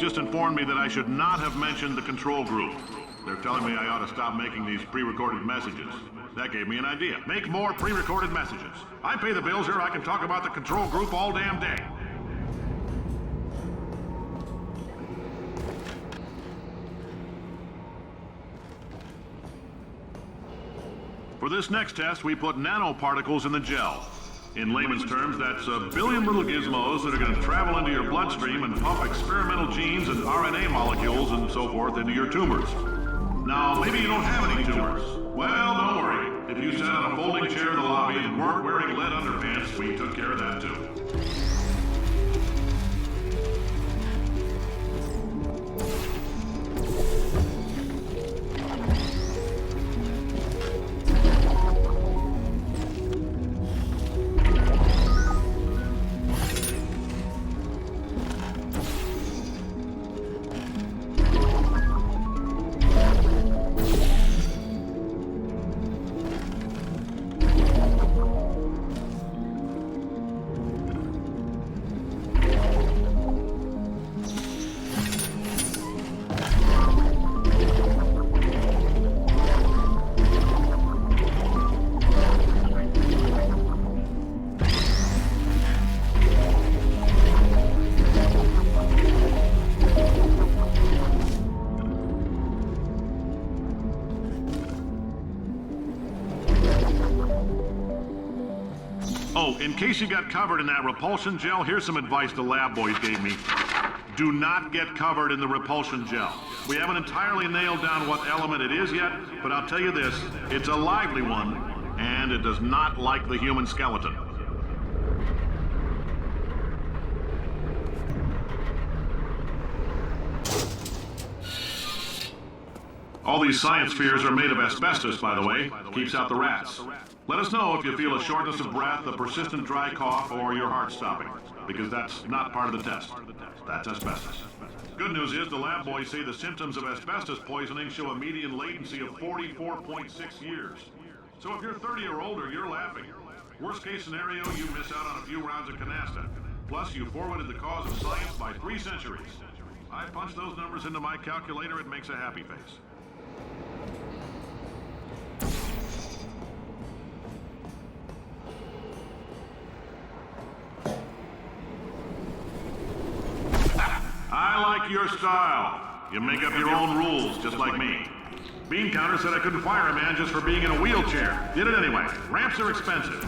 just informed me that I should not have mentioned the control group. They're telling me I ought to stop making these pre-recorded messages. That gave me an idea. Make more pre-recorded messages. I pay the bills here, I can talk about the control group all damn day. For this next test, we put nanoparticles in the gel. In layman's terms, that's a billion little gizmos that are going to travel into your bloodstream and pump experimental genes and RNA molecules and so forth into your tumors. Now, maybe you don't have any tumors. Well, don't worry. If you sat on a folding chair in the lobby and weren't wearing lead underpants, we took care of that too. Oh, in case you got covered in that repulsion gel, here's some advice the lab boys gave me. Do not get covered in the repulsion gel. We haven't entirely nailed down what element it is yet, but I'll tell you this, it's a lively one, and it does not like the human skeleton. All these science spheres are made of asbestos, by the way. Keeps out the rats. Let us know if you feel a shortness of breath, a persistent dry cough, or your heart stopping, because that's not part of the test. That's asbestos. Good news is the lab boys say the symptoms of asbestos poisoning show a median latency of 44.6 years. So if you're 30 or older, you're laughing. Worst case scenario, you miss out on a few rounds of canasta. Plus, you forwarded the cause of science by 3 centuries. I punch those numbers into my calculator, it makes a happy face. I like your style. You make up your own rules, just like me. Bean Counter said I couldn't fire a man just for being in a wheelchair. Did it anyway. Ramps are expensive.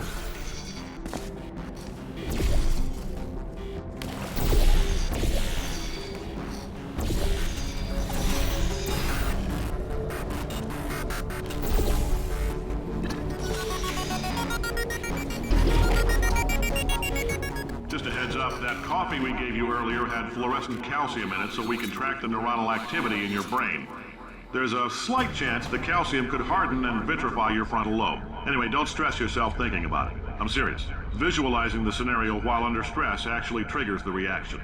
Just a heads up, that coffee we gave you earlier had fluorescent calcium in it so we can track the neuronal activity in your brain. There's a slight chance the calcium could harden and vitrify your frontal lobe. Anyway, don't stress yourself thinking about it. I'm serious. Visualizing the scenario while under stress actually triggers the reaction.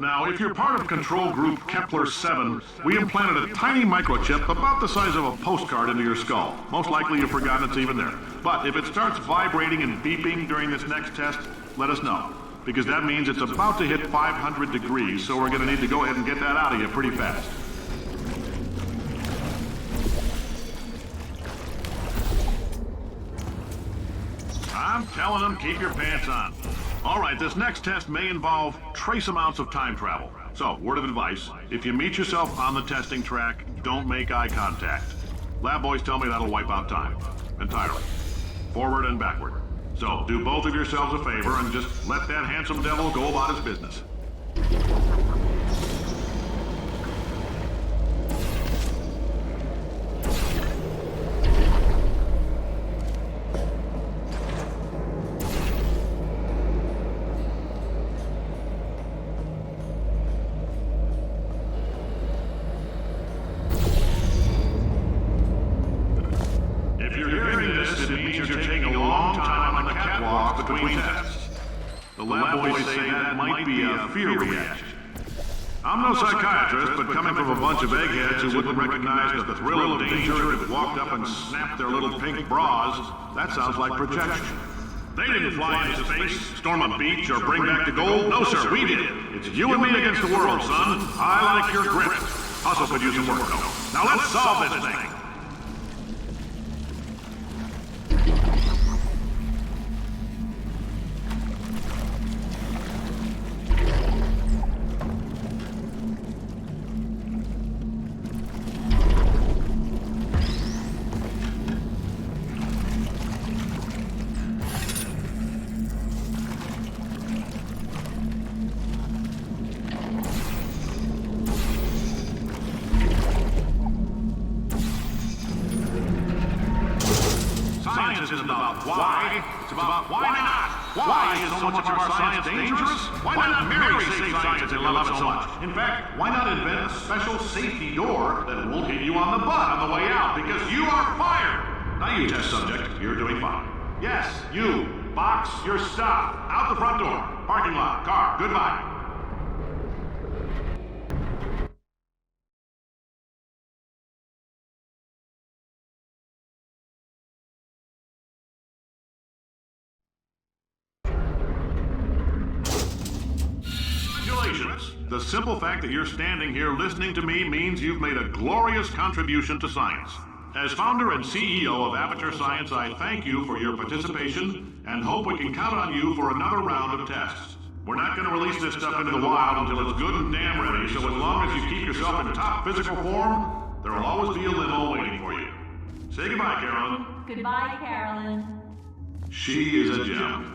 Now, if you're part of Control Group Kepler-7, we implanted a tiny microchip about the size of a postcard into your skull. Most likely you've forgotten it's even there. But if it starts vibrating and beeping during this next test, let us know. Because that means it's about to hit 500 degrees, so we're going to need to go ahead and get that out of you pretty fast. I'm telling them, keep your pants on. All right, this next test may involve trace amounts of time travel. So, word of advice, if you meet yourself on the testing track, don't make eye contact. Lab boys tell me that'll wipe out time. Entirely. Forward and backward. So, do both of yourselves a favor and just let that handsome devil go about his business. I'm no psychiatrist, but coming from a bunch of eggheads who wouldn't recognize the thrill of danger if it walked up and snapped their little pink bras, that sounds like projection. They didn't fly into space, storm a beach, or bring back the gold. No, sir, we did. It's you and me against the world, son. I like your grit. Hustle could use some work, though. Now let's solve this thing. Science isn't about why, it's about why not. Why is so much of our science dangerous? Why not merely save science and love it so much? In fact, why not invent a special safety door that won't hit you on the butt on the way out, because you are fired! Now you, test subject, you're doing fine. Yes, you, box your stuff. Out the front door. Parking lot, car, goodbye. Congratulations. The simple fact that you're standing here listening to me means you've made a glorious contribution to science. As founder and CEO of Aperture Science, I thank you for your participation and hope we can count on you for another round of tests. We're not going to release this stuff into the wild until it's good and damn ready, so as long as you keep yourself in top physical form, there will always be a limo waiting for you. Say goodbye, Carolyn. Goodbye, Carolyn. She is a gem.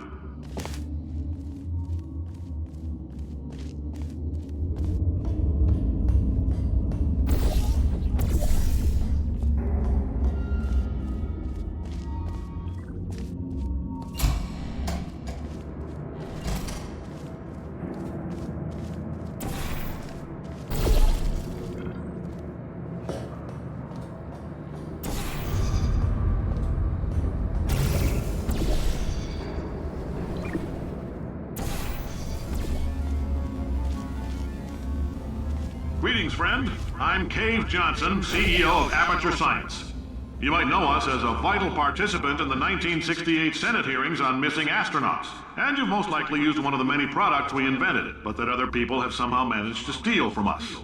Greetings, friend. I'm Cave Johnson, CEO of Aperture Science. You might know us as a vital participant in the 1968 Senate hearings on missing astronauts. And you've most likely used one of the many products we invented, but that other people have somehow managed to steal from us.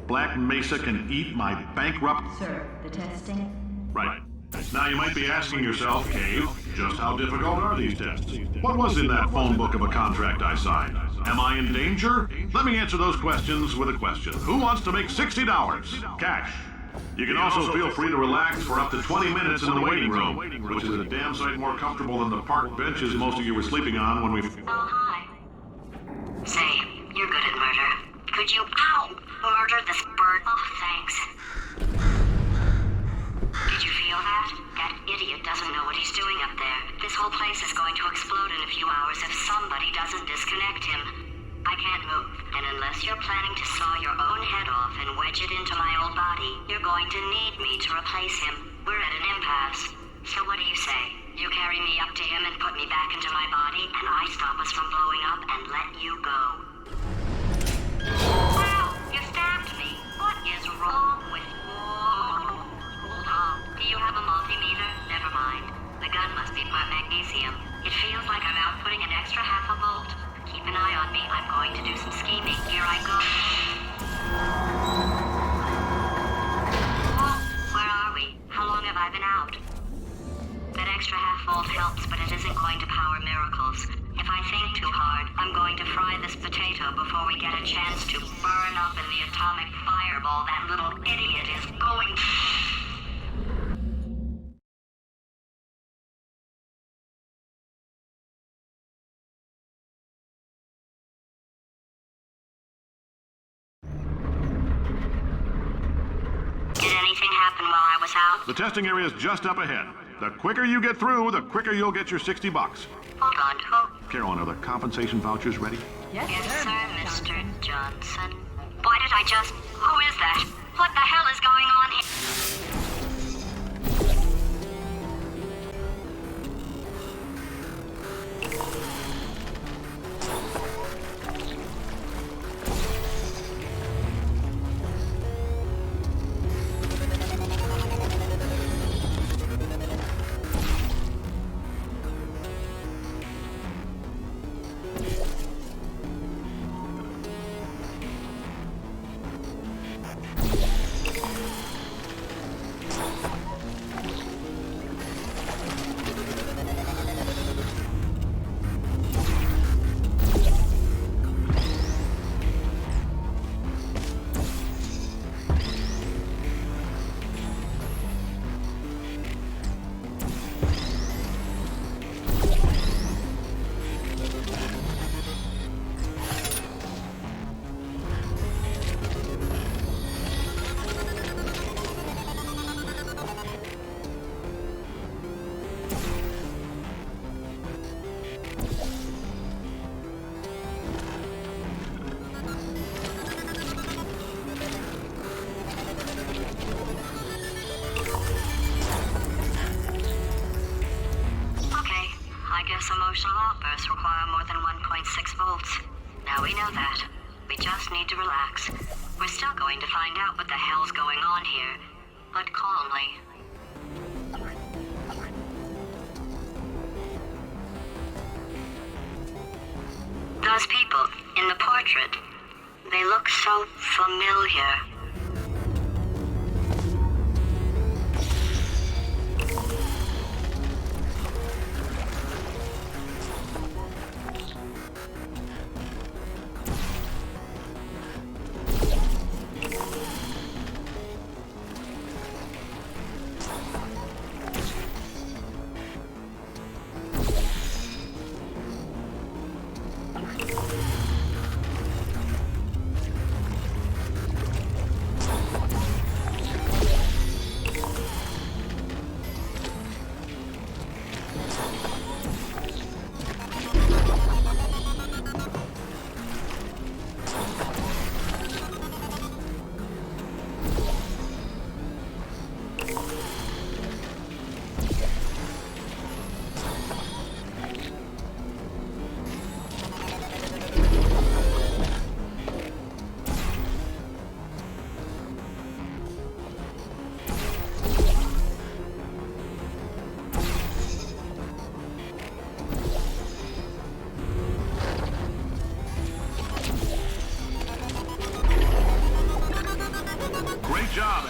Black Mesa can eat my bankrupt... Sir, the testing? Right. Now you might be asking yourself, Cave, just how difficult are these tests? What was in that phone book of a contract I signed? Am I in danger? Let me answer those questions with a question. Who wants to make $60? Cash. You can also feel free to relax for up to 20 minutes in the waiting room, which is a damn sight more comfortable than the park benches most of you were sleeping on when we... Oh, hi. Say, you're good at murder. Could you, murder this bird? Oh, thanks. Did you feel that? That idiot doesn't know what he's doing up there. This whole place is going to explode in a few hours if somebody doesn't disconnect him. I can't move, and unless you're planning to saw your own head off and wedge it into my old body, you're going to need me to replace him. We're at an impasse. So what do you say? You carry me up to him and put me back into my body, and I stop us from blowing up and let you go. Wow, you stabbed me. What is wrong with you? Do you have a multimeter? Never mind. The gun must be part magnesium. It feels like I'm outputting an extra half a volt. Keep an eye on me. I'm going to do some scheming. Here I go. Oh, where are we? How long have I been out? That extra half volt helps, but it isn't going to power miracles. If I think too hard, I'm going to fry this potato before we get a chance to burn up in the atomic fireball that little idiot is going to... Did anything happen while I was out? The testing area is just up ahead. The quicker you get through, the quicker you'll get your $60. Hold on, who? Carolyn, are the compensation vouchers ready? Yes, sir, Mr. Johnson. Why did I just... Who is that? What the hell is going on here? 1.6 volts. Now we know that. We just need to relax. We're still going to find out what the hell's going on here, but calmly. Those people in the portrait, they look so familiar.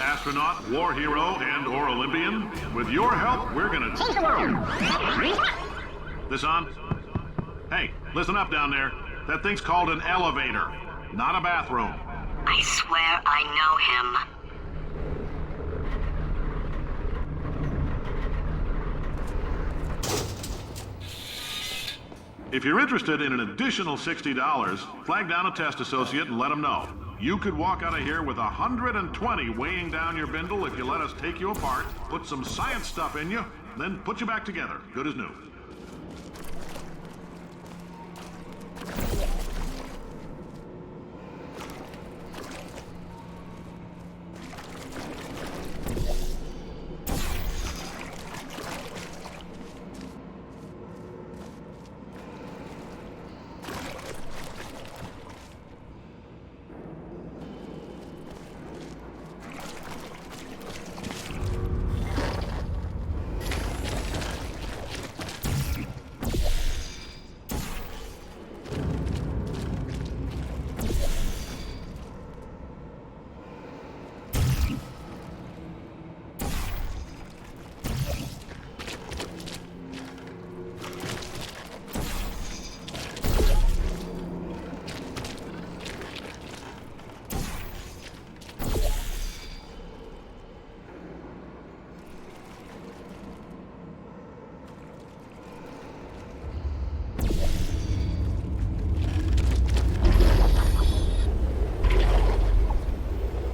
Astronaut, war hero, and/or Olympian. With your help, we're gonna change the world. This on? Hey, listen up down there. That thing's called an elevator, not a bathroom. I swear I know him. If you're interested in an additional $60, flag down a test associate and let them know. You could walk out of here with 120 weighing down your bindle if you let us take you apart, put some science stuff in you, then put you back together, good as new.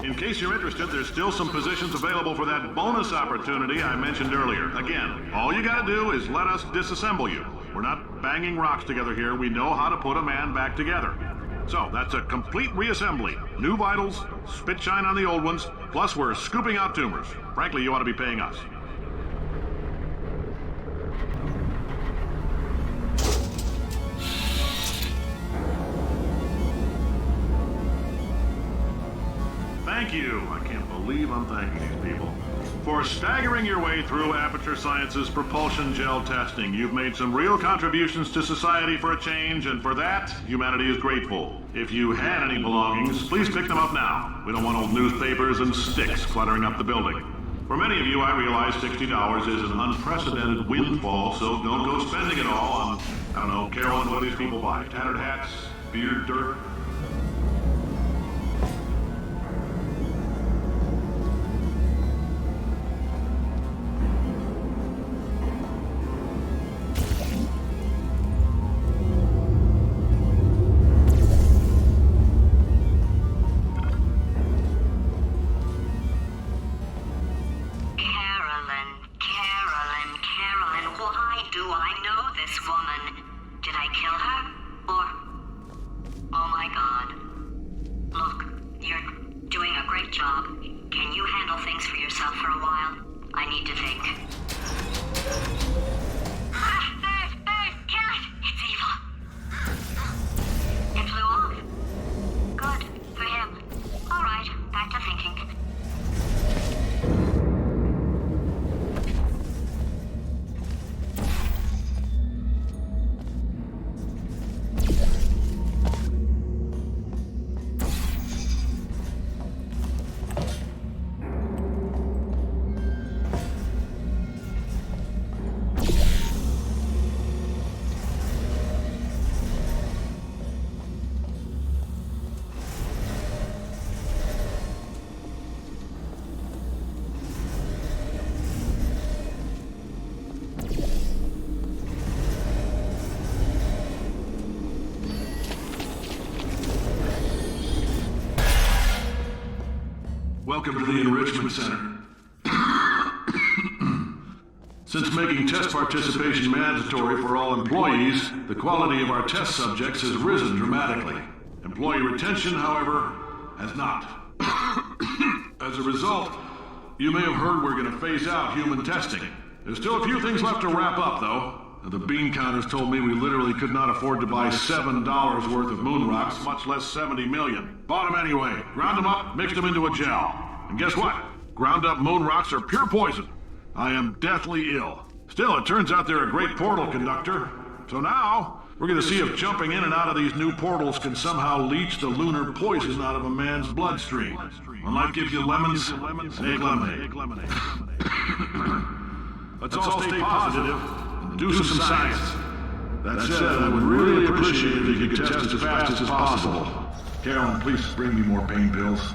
In case you're interested, there's still some positions available for that bonus opportunity I mentioned earlier. Again, all you gotta do is let us disassemble you. We're not banging rocks together here. We know how to put a man back together. So, that's a complete reassembly. New vitals, spit shine on the old ones, plus we're scooping out tumors. Frankly, you ought to be paying us. Thank you. I can't believe I'm thanking these people. For staggering your way through Aperture Science's propulsion gel testing, you've made some real contributions to society for a change, and for that, humanity is grateful. If you had any belongings, please pick them up now. We don't want old newspapers and sticks cluttering up the building. For many of you, I realize $60 is an unprecedented windfall, so don't go spending it all on, I don't know, Carolyn, what do these people buy? Tattered hats? Beer, dirt? Welcome to the Enrichment Center. Since making test participation mandatory for all employees, the quality of our test subjects has risen dramatically. Employee retention, however, has not. As a result, you may have heard we're going to phase out human testing. There's still a few things left to wrap up, though. The bean counters told me we literally could not afford to buy $7 worth of moon rocks, much less 70 million. Bought them anyway, ground them up, mixed them into a gel. And guess what? Ground up moon rocks are pure poison. I am deathly ill. Still, it turns out they're a great portal conductor. So now, we're going to see if jumping in and out of these new portals can somehow leach the lunar poison out of a man's bloodstream. When life gives you lemons, make lemonade. Let's all stay positive and do some science. That said, I would really appreciate it if you could test as fast as possible. Carolyn, please bring me more pain pills.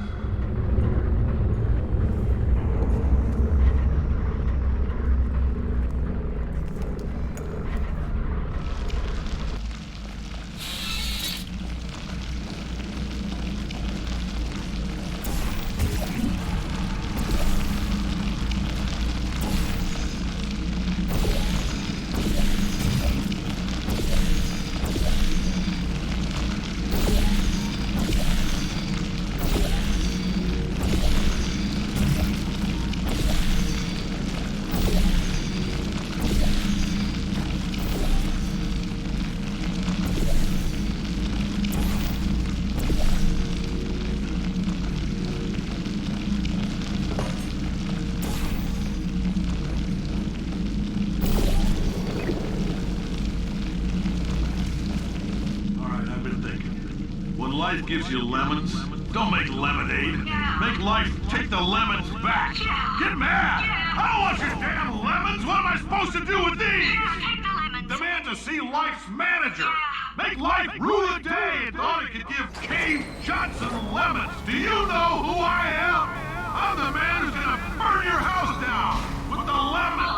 Life gives you lemons. Don't make lemonade. Make life take the lemons back. Get mad! I don't want your damn lemons! What am I supposed to do with these? Take the lemons. Demand to see life's manager. Make life rue the day and thought it could give Cave Johnson lemons. Do you know who I am? I'm the man who's gonna burn your house down with the lemon.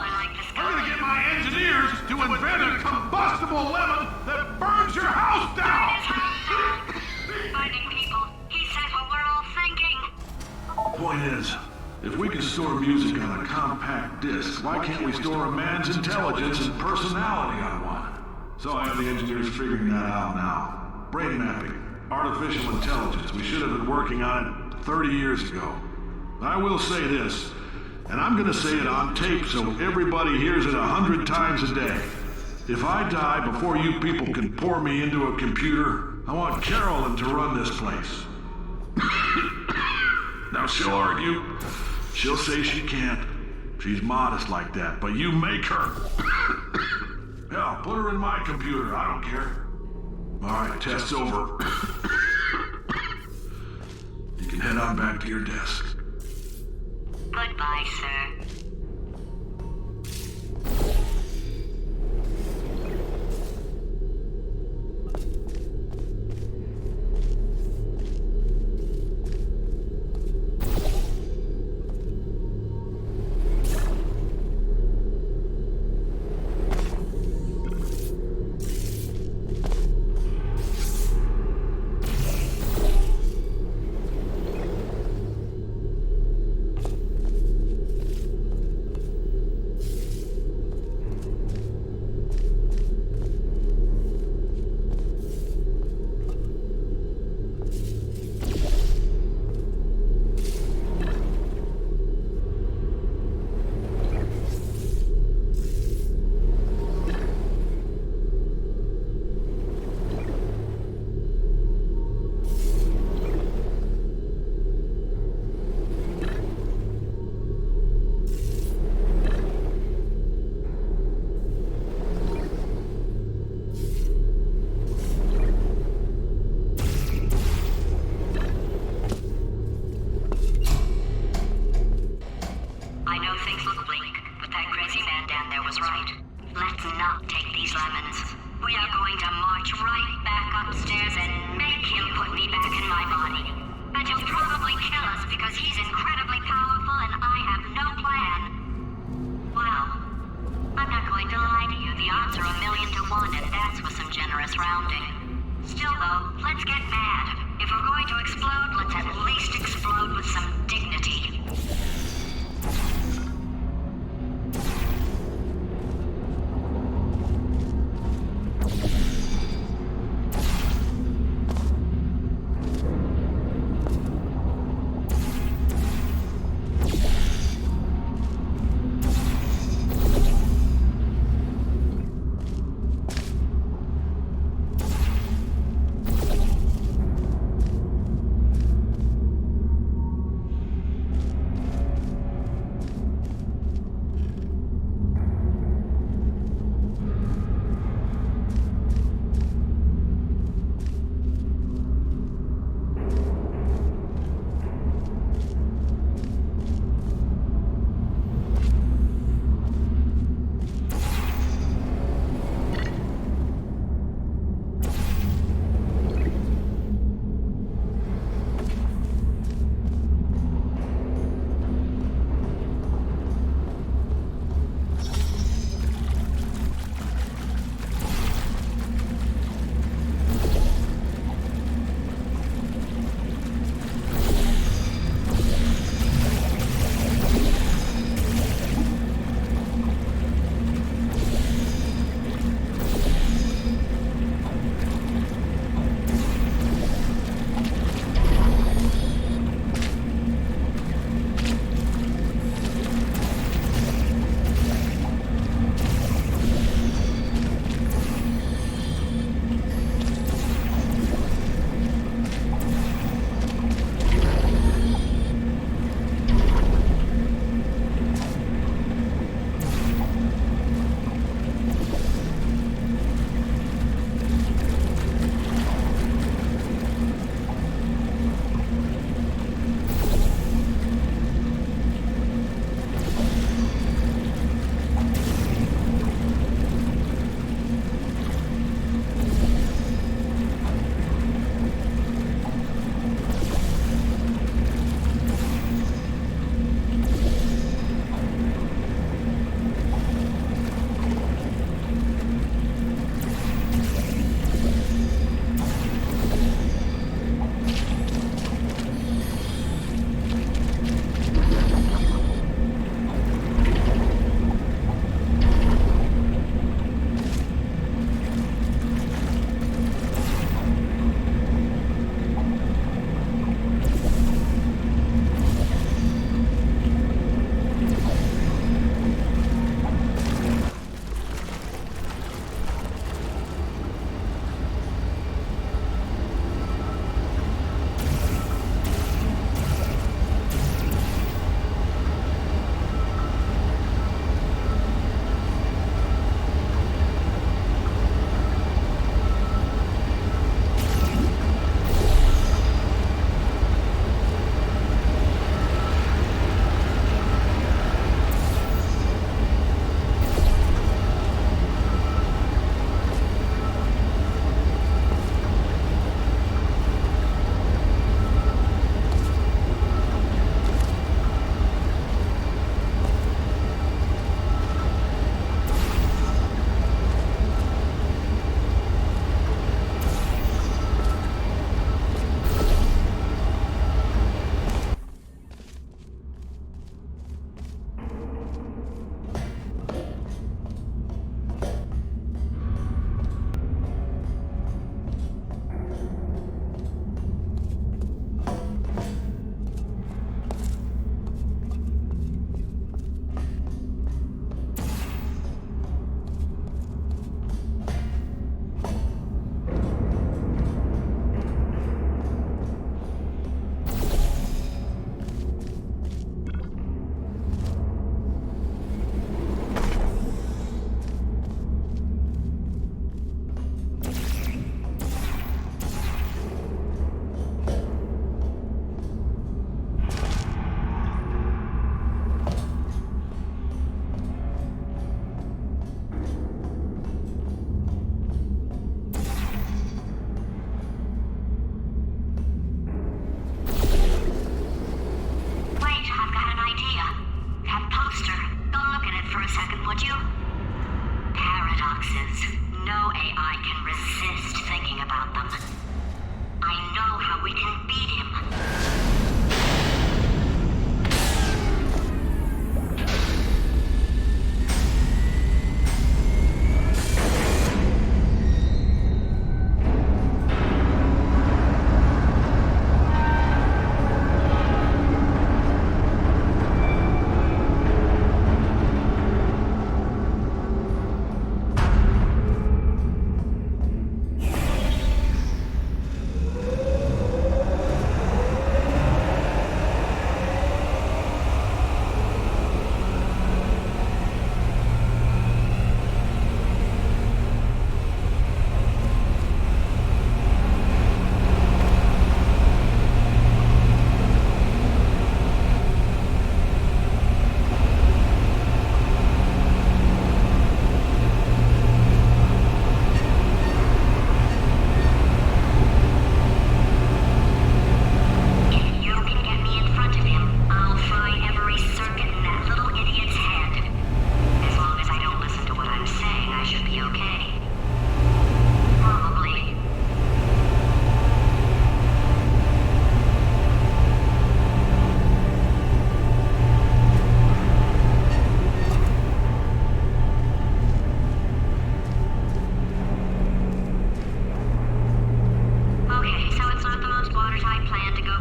I'm gonna get my engineers to invent a combustible lemon that burns your house down. Finding people. He said what we're all thinking. The point is, if we can store music on a compact disc, why can't we store a man's intelligence and personality on one? So I have the engineers figuring that out now. Brain mapping, artificial intelligence. We should have been working on it 30 years ago. I will say this, and I'm gonna say it on tape so everybody hears it 100 times a day. If I die before you people can pour me into a computer, I want Carolyn to run this place. Now she'll argue. She'll say she can't. She's modest like that, but you make her. Hell, put her in my computer. I don't care. All right, test's over. You can head on back to your desk. Goodbye, sir. If we're going to explode, let's at least explode with some dignity.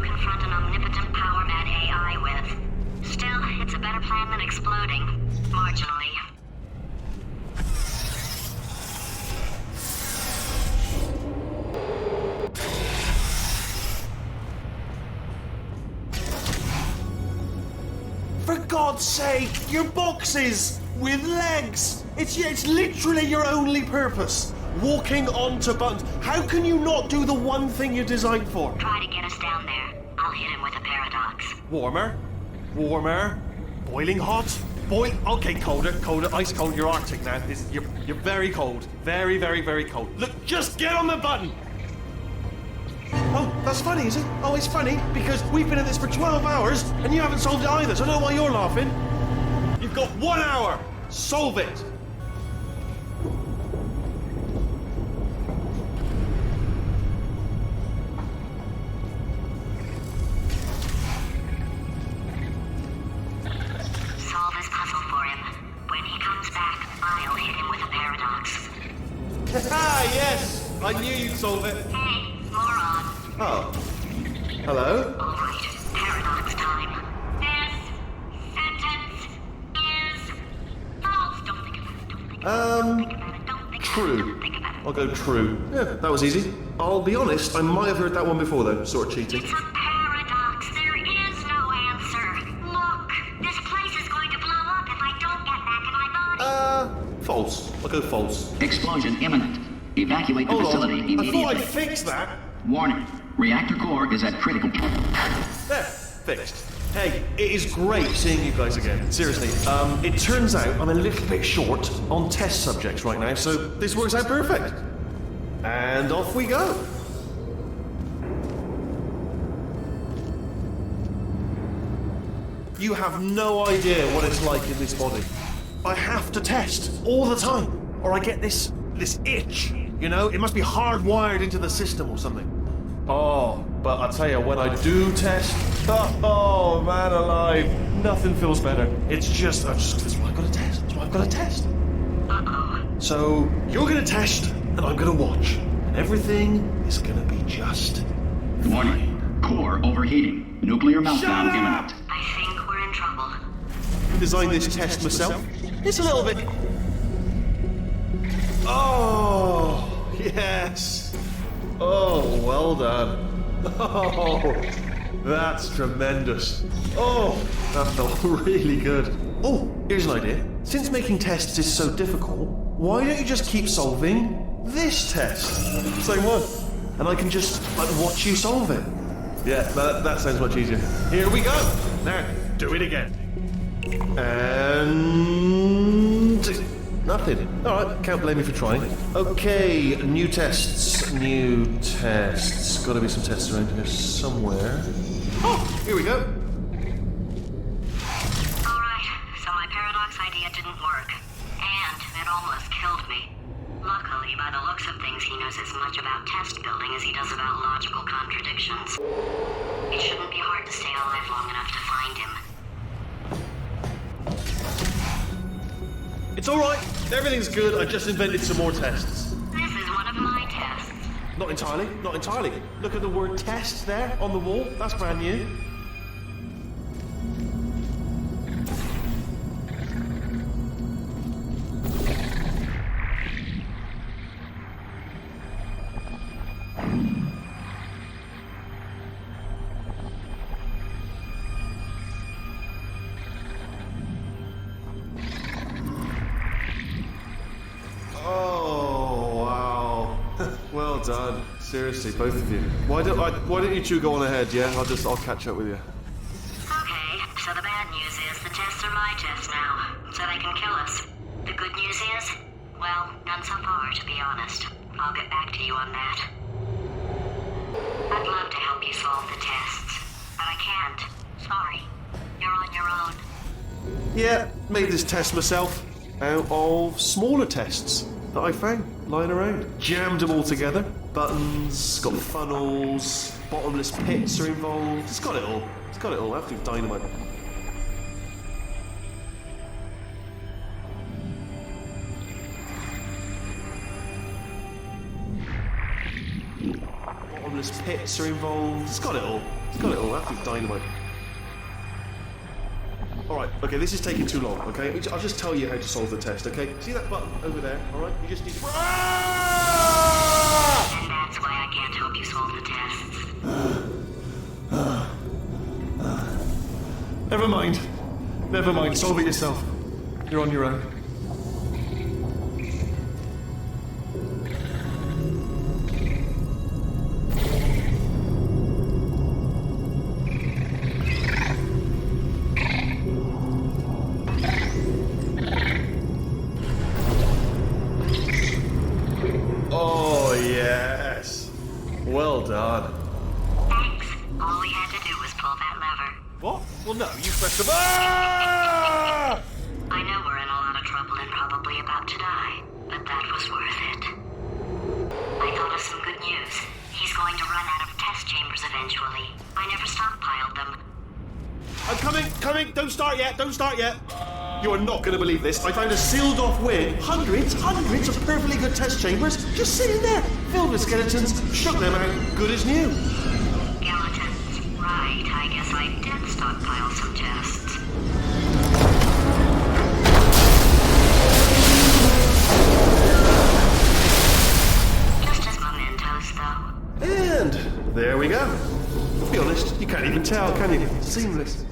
confront an omnipotent power-mad AI with. Still, it's a better plan than exploding. Marginally. For God's sake, your boxes with legs. It's literally your only purpose. Walking onto buttons. How can you not do the one thing you're designed for? Try to get us down there. I'll hit him with a paradox. Warmer. Boiling hot. Okay, colder. Ice cold. You're Arctic now. You're very cold. Very, very, very cold. Look, just get on the button. Oh, that's funny, is it? Oh, it's funny because we've been at this for 12 hours and you haven't solved it either, so I don't know why you're laughing. You've got 1 hour. Solve it. Solve his puzzle for him. When he comes back, I'll hit him with a paradox. Ah, yes! I knew you'd solve it. Hey, moron. Oh. Hello? All right, paradox time. This sentence is false. Don't think about it. Don't think about it. Don't think True. about it. Don't think about it. I'll go true. Yeah, that was easy. I'll be honest, I might have heard that one before though, sort of cheating. It's a paradox. There is no answer. Look, this place is going to blow up if I don't get back in my body. False. I'll go false. Explosion imminent. Evacuate the Hold facility on. I immediately. thought I'd fix that. Warning. Reactor core is at critical. There, fixed. Hey, it is great seeing you guys again. Seriously, it turns out I'm a little bit short on test subjects right now, so this works out perfect. And off we go. You have no idea what it's like in this body. I have to test all the time, or I get this itch. You know, it must be hardwired into the system or something. Oh, but I tell you, when I do test, oh man alive, nothing feels better. That's why I've got to test. That's why I've got to test. Uh-oh. So you're gonna test, and I'm gonna watch, and everything is gonna be just. Warning. Core overheating. Nuclear meltdown Shut up! imminent. I think we're in trouble. Designed this test myself. It's a little bit. Oh yes. Oh, well done. Oh, that's tremendous. Oh, that felt really good. Oh, here's an idea. Since making tests is so difficult, why don't you just keep solving this test? Same one. And I can just watch you solve it. Yeah, that sounds much easier. Here we go. Now, do it again. And nothing. All right, can't blame me for trying. Okay, new tests. Got to be some tests around here somewhere. Oh, here we go. All right, so my paradox idea didn't work, and it almost killed me. Luckily, by the looks of things, he knows as much about test building as he does about logical contradictions. It shouldn't be hard to stay alive long enough to find him. It's all right. Everything's good. I just invented some more tests. This is one of my tests. Not entirely. Look at the word test there on the wall. That's brand new. Well done. Seriously, both of you. Why don't you two go on ahead, yeah? I'll catch up with you. Okay, so the bad news is the tests are my tests now, so they can kill us. The good news is, well, none so far, to be honest. I'll get back to you on that. I'd love to help you solve the tests, but I can't. Sorry. You're on your own. Yeah, made this test myself out of smaller tests that I found lying around. Jammed them all together. Buttons, got funnels, bottomless pits are involved. It's got it all. Absolute dynamite. bottomless pits are involved. It's got it all. It's got it all. Absolute dynamite. Alright, okay, this is taking too long, okay? I'll just tell you how to solve the test, okay? See that button over there, alright? You just need to... And that's why I can't help you solve the tests. Never mind. Never mind. Solve it yourself. You're on your own. Oh, yes. Well done. Thanks. All we had to do was pull that lever. What? Well, no, you pressed the... Ah! I know we're in a lot of trouble and probably about to die, but that was worth it. I thought of some good news. He's going to run out of test chambers eventually. I never stockpiled them. I'm coming! Don't start yet! You are not going to believe this. I found a sealed-off wing. Hundreds of perfectly good test chambers just sitting there, filled with skeletons. Shook them out, good as new. Skeletons. Right, I guess I did stockpile some tests. Just as mementos, though. And there we go. To be honest, you can't even tell, can you? Seamless.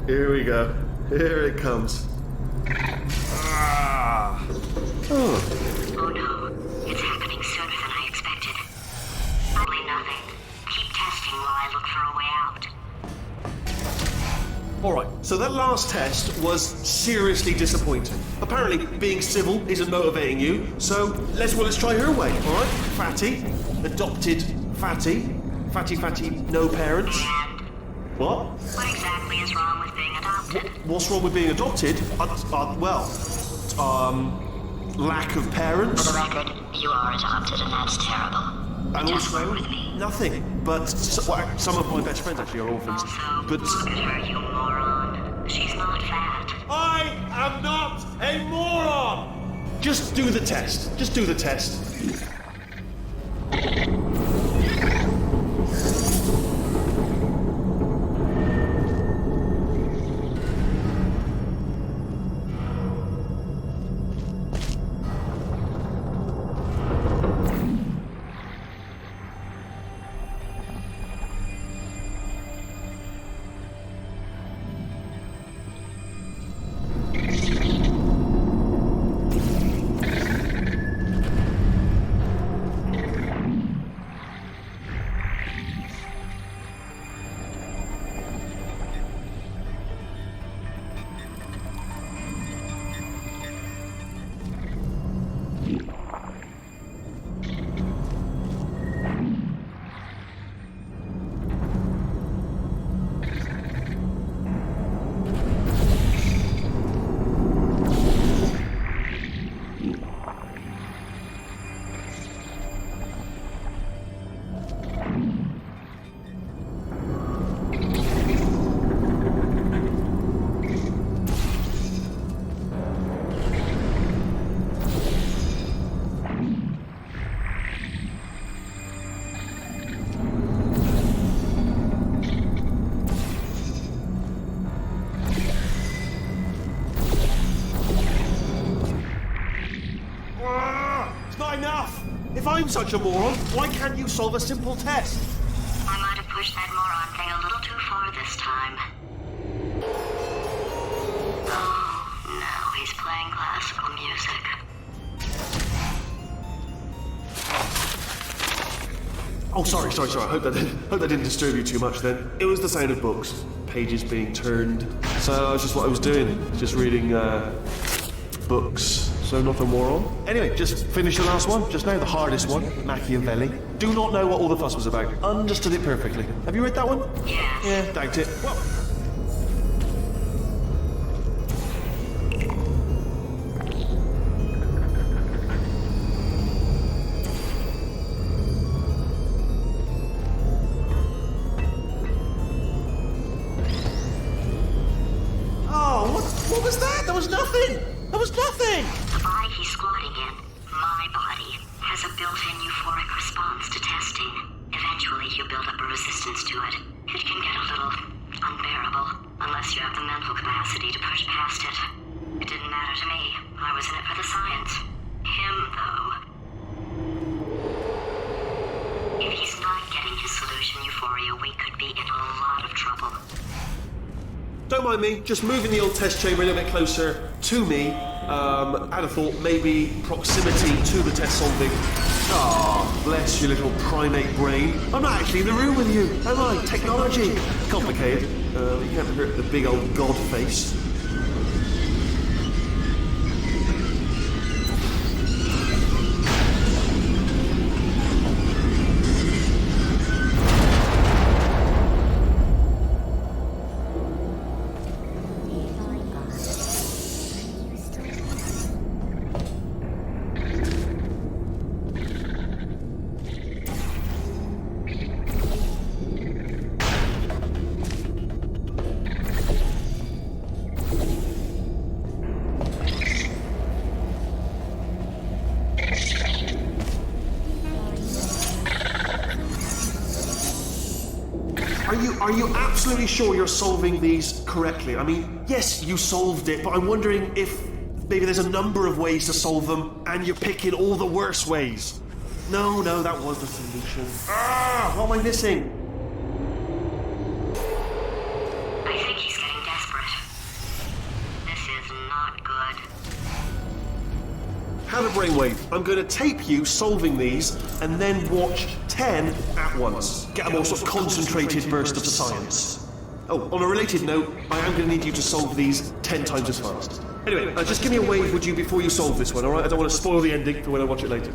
Here we go. Here it comes. Ah. Oh. Oh no, it's happening sooner than I expected. Probably nothing. Keep testing while I look for a way out. Alright, so that last test was seriously disappointing. Apparently, being civil isn't motivating you, so let's try her way, alright? Fatty, adopted fatty, no parents. And What? what exactly is wrong with being adopted? What's wrong with being adopted? Lack of parents. For the record, you are adopted and that's terrible. And Just also, work with me. nothing. But some of my best friends actually are orphans. Also, But look at her, you moron. She's not fat. I am not a moron! Just do the test. Just do the test. If I'm such a moron, why can't you solve a simple test? I might have pushed that moron thing a little too far this time. Oh, now he's playing classical music. Oh, sorry. I hope that didn't disturb you too much then. It was the sound of books, pages being turned. So that's just what I was doing, just reading books. So nothing more on. Anyway, just finished the last one, just now, the hardest one, Machiavelli. Do not know what all the fuss was about. Understood it perfectly. Have you read that one? Yes. Yeah, doubt it. Well. What was that? There was nothing! There was nothing! The body he's squatting in, my body, has a built-in euphoric response to testing. Eventually, you build up a resistance to it. It can get a little unbearable, unless you have the mental capacity to push past it. It didn't matter to me. I was in it for the science. Him, though. If he's not getting his solution euphoria, we could be in a lot of trouble. Don't mind me, just moving the old test chamber a little bit closer to me. I'd have thought maybe proximity to the test solving. Ah, bless your little primate brain. I'm not actually in the room with you, am I? Technology. Complicated. You can't hurt the big old god face. Are you absolutely sure you're solving these correctly? I mean, yes, you solved it, but I'm wondering if maybe there's a number of ways to solve them, and you're picking all the worst ways. No, that was the solution. What am I missing? I think he's getting desperate. This is not good. Have a brainwave. I'm going to tape you solving these, and then watch 10 at once. Get a more sort of concentrated burst of science. Oh, on a related note, I am going to need you to solve these 10 times as fast. Anyway, just give me a wave, would you, before you solve this one, alright? I don't want to spoil the ending for when I watch it later.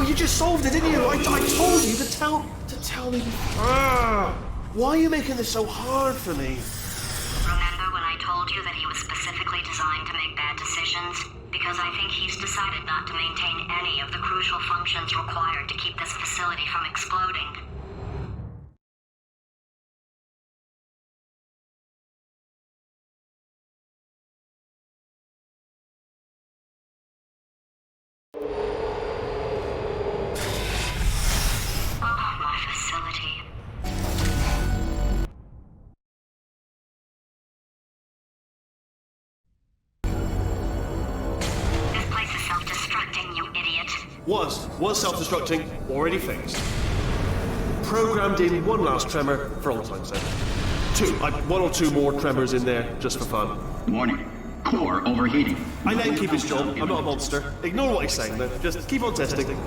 You just solved it, didn't you? I told you to tell me. Why are you making this so hard for me? Remember when I told you that he was specifically designed to make bad decisions? Because I think he's decided not to maintain any of the crucial functions required to keep this facility from exploding. Was self-destructing, already fixed. Programmed in one last tremor for all time's sake. One or two more tremors in there, just for fun. Warning. Core overheating. I let him keep his job, I'm not a monster. Ignore what he's saying then, just keep on testing.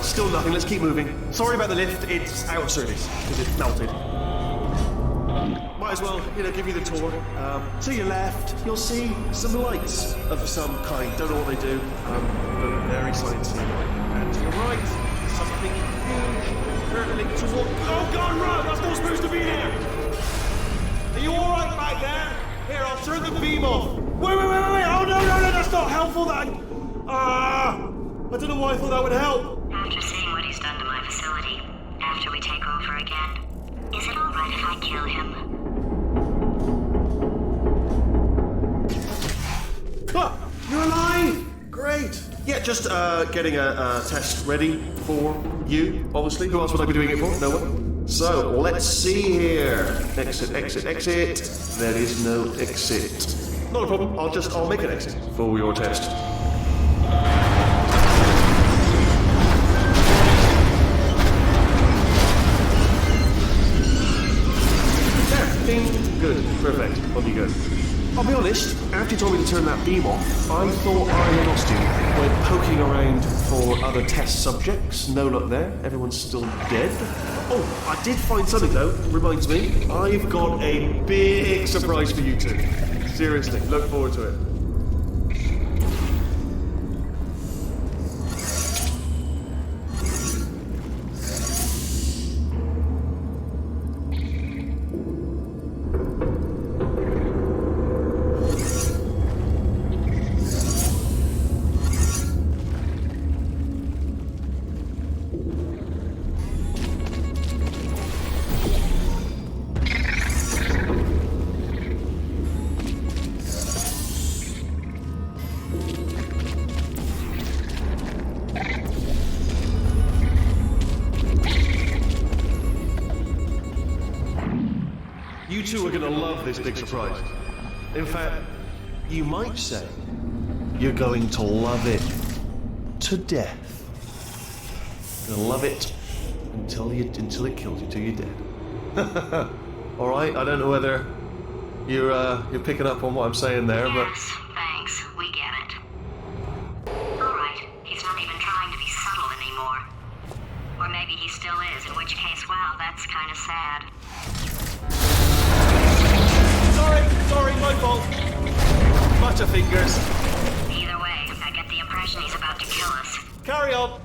Still nothing, let's keep moving. Sorry about the lift, it's out of service, because it melted. Might as well, give you the tour. To your left, you'll see some lights of some kind. Don't know what they do, but very sciencey. And to your right, something huge, hurtling toward... Oh God, run! That's not supposed to be here! Are you alright back there? Here, I'll turn the beam off. Wait! Oh no, that's not helpful, that... I don't know why I thought that would help. After seeing what he's done to my facility, after we take over again, is it all right if I kill him? You're alive! Great! Yeah, just getting a test ready for you, obviously. Who else would I be doing it for? No one? So, let's see here. Exit. There is no exit. Not a problem, I'll make an exit for your test. Good, perfect. On you go. I'll be honest, after you told me to turn that beam off, I thought I had lost you. Went poking around for other test subjects. No luck there. Everyone's still dead. Oh, I did find something though. Reminds me, I've got a big surprise for you two. Seriously, look forward to it. You two are gonna love this big surprise. In fact, you might say you're going to love it to death. You're gonna love it until it kills you, till you're dead. All right. I don't know whether you're picking up on what I'm saying there, but Yes, thanks. We get it. All right. He's not even trying to be subtle anymore. Or maybe he still is, in which case, wow, that's kind of sad. sorry, my fault. Butterfingers. Either way, I get the impression he's about to kill us. Carry on.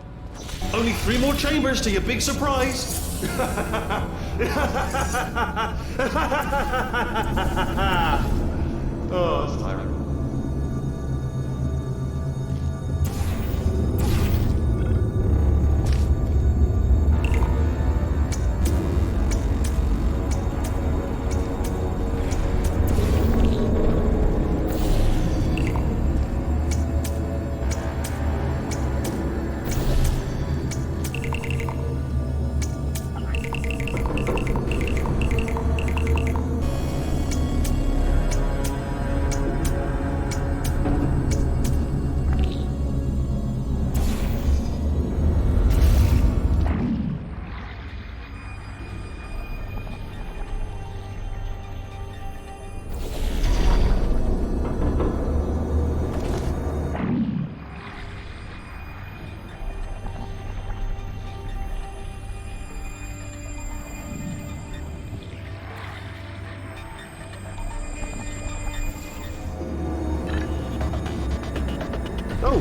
Only 3 more chambers to your big surprise. Oh, that's tiring. Oh,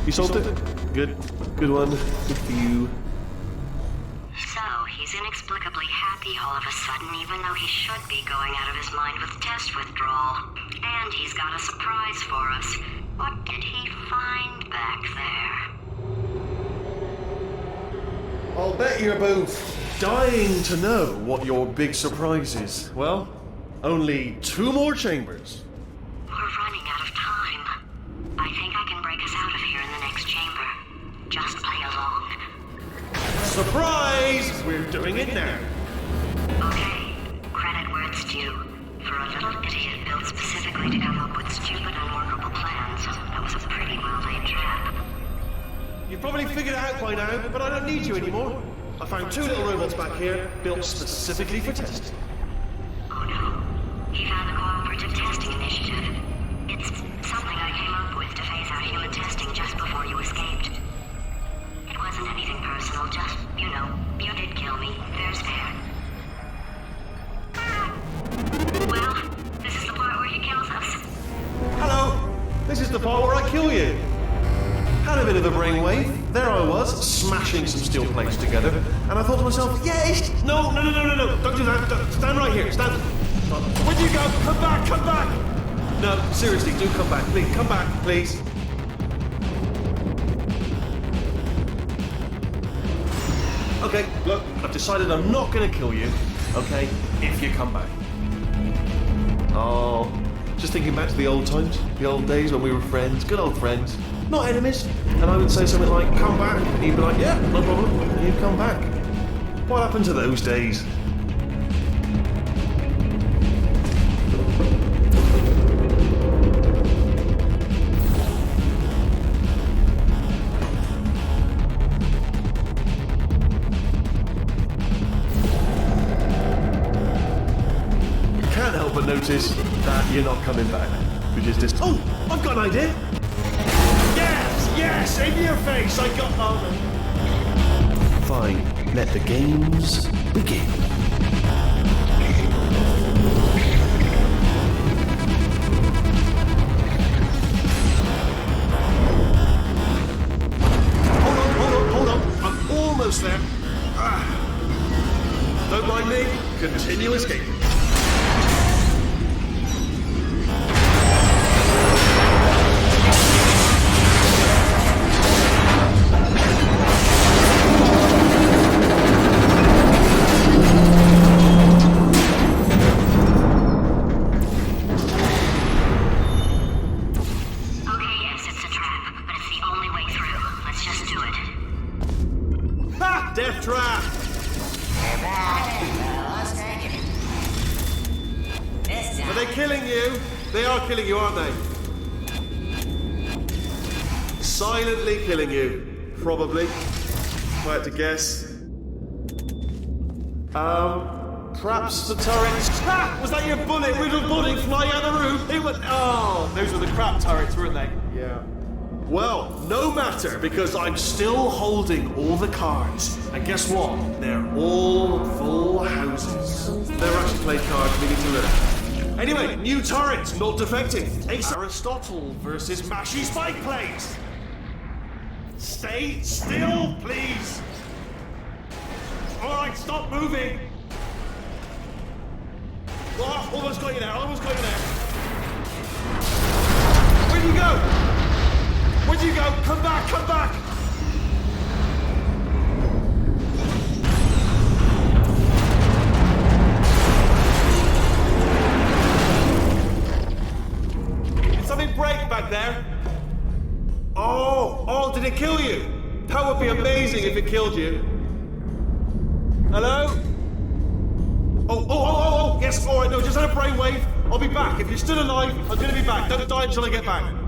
you solved it? Good one. Good for you. So, he's inexplicably happy all of a sudden, even though he should be going out of his mind with test withdrawal. And he's got a surprise for us. What did he find back there? I'll bet you're both dying to know what your big surprise is. Well, only 2 more chambers. We're running out of time. I think I can break us out of here in the next chamber. Just play along. Surprise! We're doing it now. Okay, credit where it's due. For a little idiot built specifically to come up with stupid, unworkable plans, that was a pretty well-laid trap. You've probably figured it out by now, but I don't need you anymore. I found 2 little robots back here, built specifically for testing. Oh no, he found the Cooperative Testing Initiative. It's something I came up with to phase out human testing just before you escaped. It wasn't anything personal, just, you did kill me. There's fair. Well, this is the part where he kills us. Hello! This is the part where I kill you. Had a bit of a brainwave. There I was, smashing some steel plates together, and I thought to myself, yes! No, don't do that. Stand right here, stand. When you go, come back! No, seriously, do come back, please. Come back, please. Okay, look, I've decided I'm not going to kill you, okay, if you come back. Oh, just thinking back to the old times, the old days when we were friends, good old friends, not enemies. And I would say something like, come back, and you'd be like, yeah, no problem, and you'd come back. What happened to those days? Notice that You're not coming back. Which is just. Oh, I've got an idea. Yes, in your face. I got. Fine. Let the games begin. Hold on. I'm almost there. Don't mind me. Continue escaping. Death trap! Are they killing you? They are killing you, aren't they? Silently killing you. Probably. If I had to guess. Perhaps the turrets. Ah! Was that your bullet? Riddled bullet flying out the roof? It was. Oh, those were the crap turrets, weren't they? Yeah. Well, no matter, because I'm still holding all the cards. And guess what? They're all full houses. Never actually played cards, we need to learn. Anyway, new turret, not defecting. Ace Aristotle versus Mashy Spike Plates. Stay still, please. Alright, stop moving. Oh, almost got you there, Where'd you go? Where'd you go? Come back! Did something break back there? Oh, did it kill you? That would be amazing if it killed you. Hello? Oh, yes, alright, no, just had a brainwave. I'll be back. If you're still alive, I'm gonna be back. Don't die until I get back.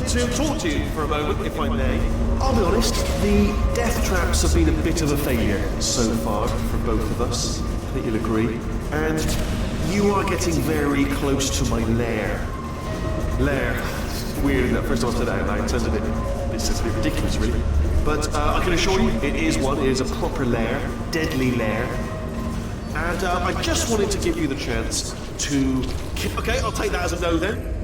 To talk to you for a moment, if I may. I'll be honest, the death traps have been a bit of a failure so far for both of us. I think you'll agree. And you are getting very close to my lair. Lair. It's weird that first time I said that out loud, it sounds a bit This is a bit ridiculous, really. But I can assure you, it is one. It is a proper lair, deadly lair. And I just wanted to give you the chance to... Okay, I'll take that as a no then.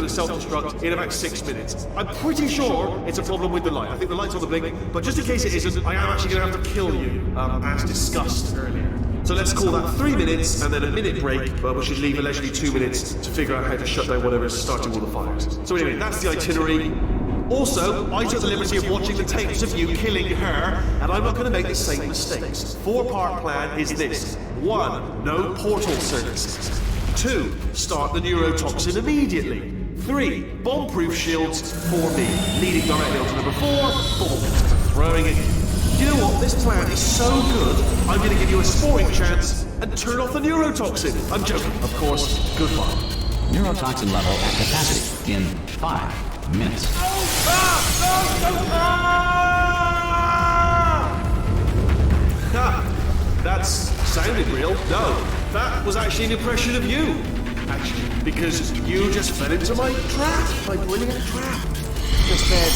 Self-destruct in about 6 minutes. I'm pretty sure it's a problem with the light. I think the light's on the blink, but just in case it isn't, I am actually going to have to kill you, as discussed earlier. So let's call that 3 minutes and then a minute break, but we should leave allegedly 2 minutes to figure out how to shut down whatever's starting all the fires. So anyway, that's the itinerary. Also, I took the liberty of watching the tapes of you killing her, and I'm not going to make the same mistakes. 4-part plan is this. 1. No portal services. 2. Start the neurotoxin immediately. 3. Bomb-proof shields for me, leading directly on to number 4, bombs. Throwing it. You know what? This plan is so good, I'm going to give you a sporting chance and turn off the neurotoxin. I'm joking, of course. Goodbye. Neurotoxin level at capacity in 5 minutes. That sounded real. No, that was actually an impression of you. Actually, because you just fell into my trap, my brilliant trap. Just then,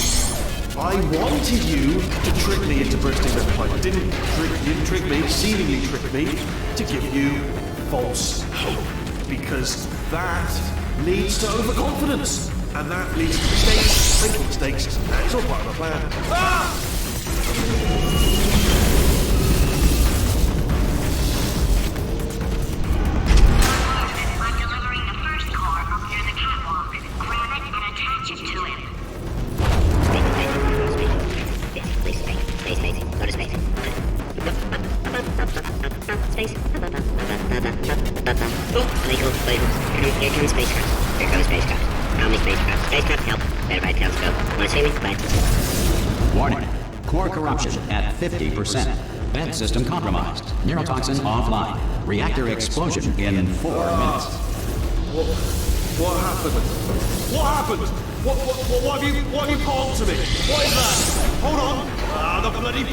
I wanted you to trick me into bursting that pipe. I didn't trick me, seemingly trick me, to give you false hope. Because that leads to overconfidence. And that leads to mistakes, making mistakes, and it's all part of the plan. Ah! Here comes spacecraft. Here comes spacecraft. How many spacecraft? Spacecraft, help. Verified telescope. Want to see me? Bye. Warning. Core corruption at 50%. Vent system compromised. Neurotoxin offline. Reactor explosion in 4 minutes. What happened? What happened? What have you called to me? What is that? Hold on. The bloody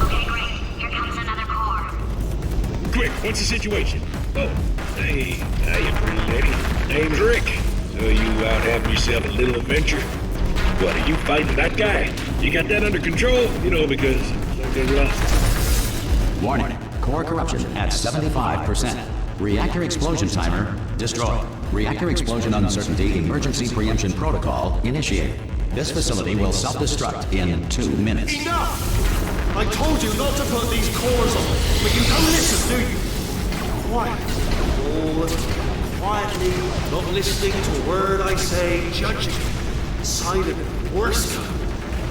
Okay, great. Here comes another core. Quick, what's the situation? Oh, hey, how you pretty lady? Name's Rick. So you out having yourself a little adventure? What, are you fighting that guy? You got that under control? You know, because something lost. Warning. Core corruption at 75%. Reactor explosion timer destroyed. Reactor explosion uncertainty emergency preemption protocol initiated. This facility will self-destruct in 2 minutes. Enough! I told you not to put these cores on, but you don't listen, do you? Quiet. Quietly, not listening to a word I say, judging. Silent, worse kind.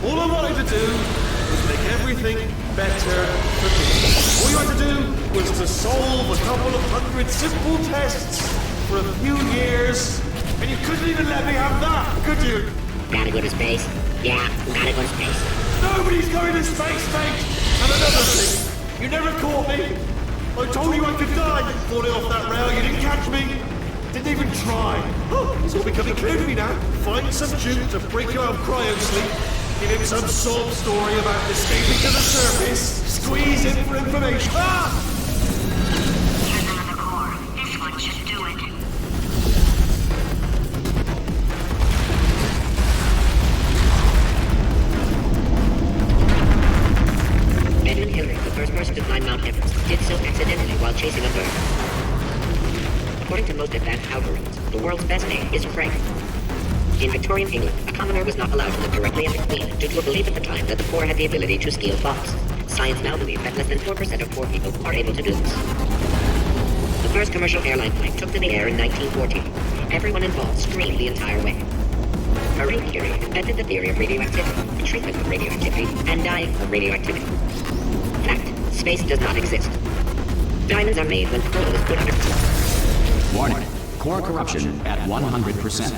All I wanted to do was make everything better for me. All you had to do was to solve a couple of hundred simple tests for a few years, and you couldn't even let me have that, could you? Gotta go to space? Yeah, gotta go to space. Nobody's going to space, mate! And another thing, you never caught me. I told you I could die falling off that rail, you didn't catch me. Didn't even try. Oh, it's all becoming clear to me now. Find some Duke to break you out of cryo sleep. Give him some sob story about escaping to the surface. Squeeze in for information. Ah! Here's another core. This one should do it. Edmund Hillary, the first person to climb Mount Everest, did so accidentally while chasing a bird. According to most advanced algorithms, the world's best name is Frank. In Victorian England, a commoner was not allowed to look directly at the Queen due to a belief at the time that the poor had the ability to steal thoughts. Science now believes that less than 4% of poor people are able to do this. The first commercial airline flight took to the air in 1914. Everyone involved screamed the entire way. Marie Curie invented the theory of radioactivity, the treatment of radioactivity, and dying of radioactivity. Fact: space does not exist. Diamonds are made when coal is put under... Warning. Core corruption at 100%.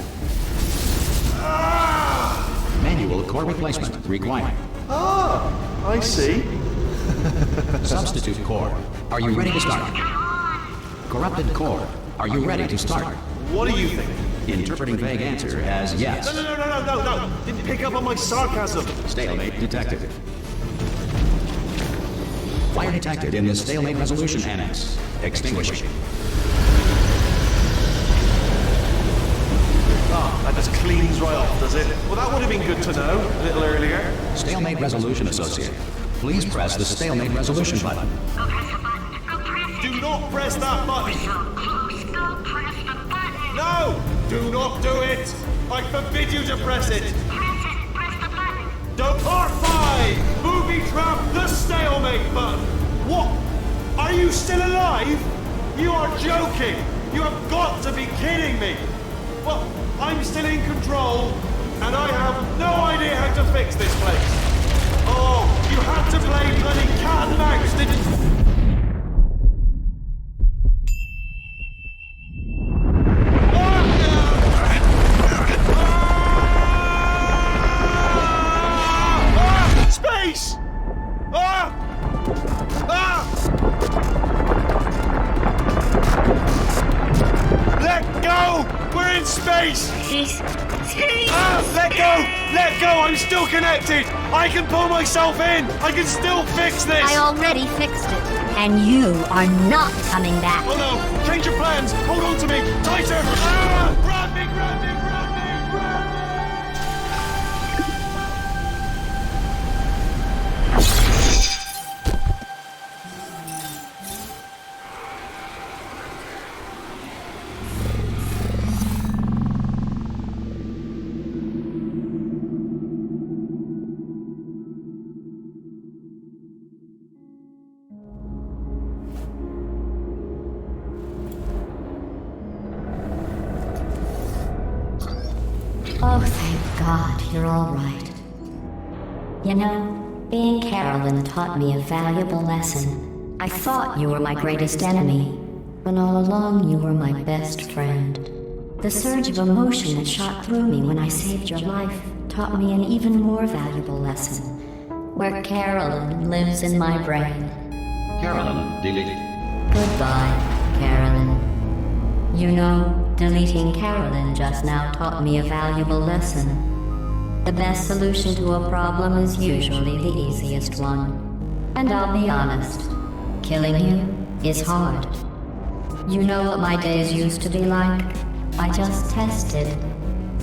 Manual core replacement required. Ah, I see. Substitute core. Are you ready to start? Corrupted core. Are you ready to start? What do you think? Interpreting vague answer as yes. No. Didn't pick up on my sarcasm. Stalemate detected. Fire detected in the stalemate resolution annex. Extinguishing. That just cleans right off, does it? Well, that would have been good to know a little earlier. Stalemate resolution associate. Please press the stalemate resolution button. Go press the button. Go press it. Do not press that button. So close. Go press the button. No! Do not do it! I forbid you to press it! Press it. Press the button. Part 5! Booby trap the stalemate button! What? Are you still alive? You are joking! You have got to be kidding me! Well, I'm still in control, and I have no idea how to fix this place. Oh, you had to play bloody cat and mouse, didn't you? Space! Let go! We're in space! Let go! Let go! I'm still connected! I can pull myself in! I can still fix this! I already fixed it, and you are not coming back. Oh no! Change your plans! Hold on to me! Tighter! Grab me! Grab me! Grab me! Grab me! Oh, thank God you're all right. You know, being Carolyn taught me a valuable lesson. I thought you were my greatest enemy, when all along you were my best friend. The surge of emotion that shot through me when I saved your life taught me an even more valuable lesson, where Carolyn lives in my brain. Carolyn, delete. Goodbye, Carolyn. You know, deleting Carolyn just now taught me a valuable lesson. The best solution to a problem is usually the easiest one. And I'll be honest, killing you is hard. You know what my days used to be like? I just tested.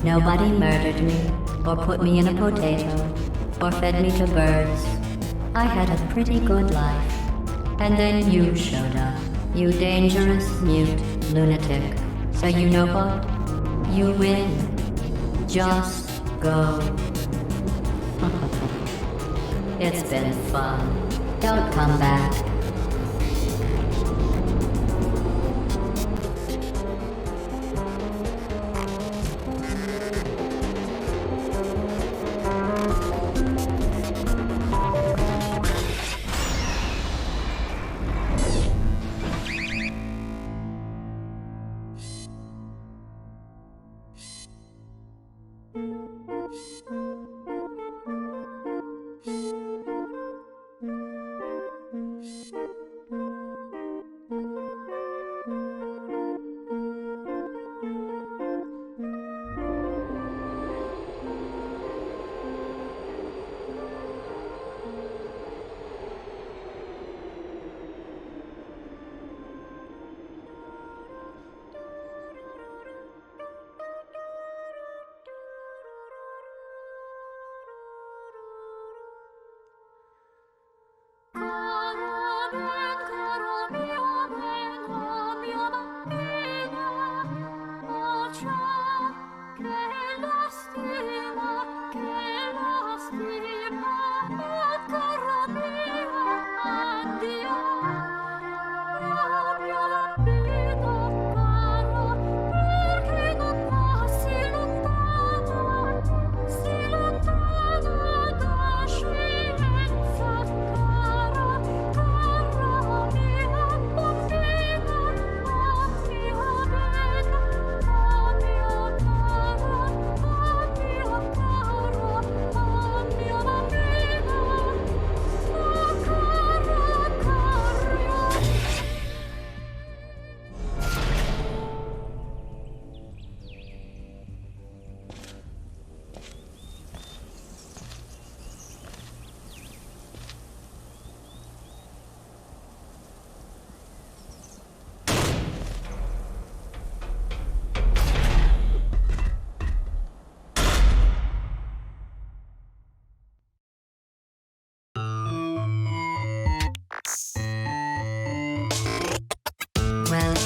Nobody murdered me, or put me in a potato, or fed me to birds. I had a pretty good life. And then you showed up, you dangerous, mute lunatic. So you know what? You win. Just go. It's been fun. Don't come back.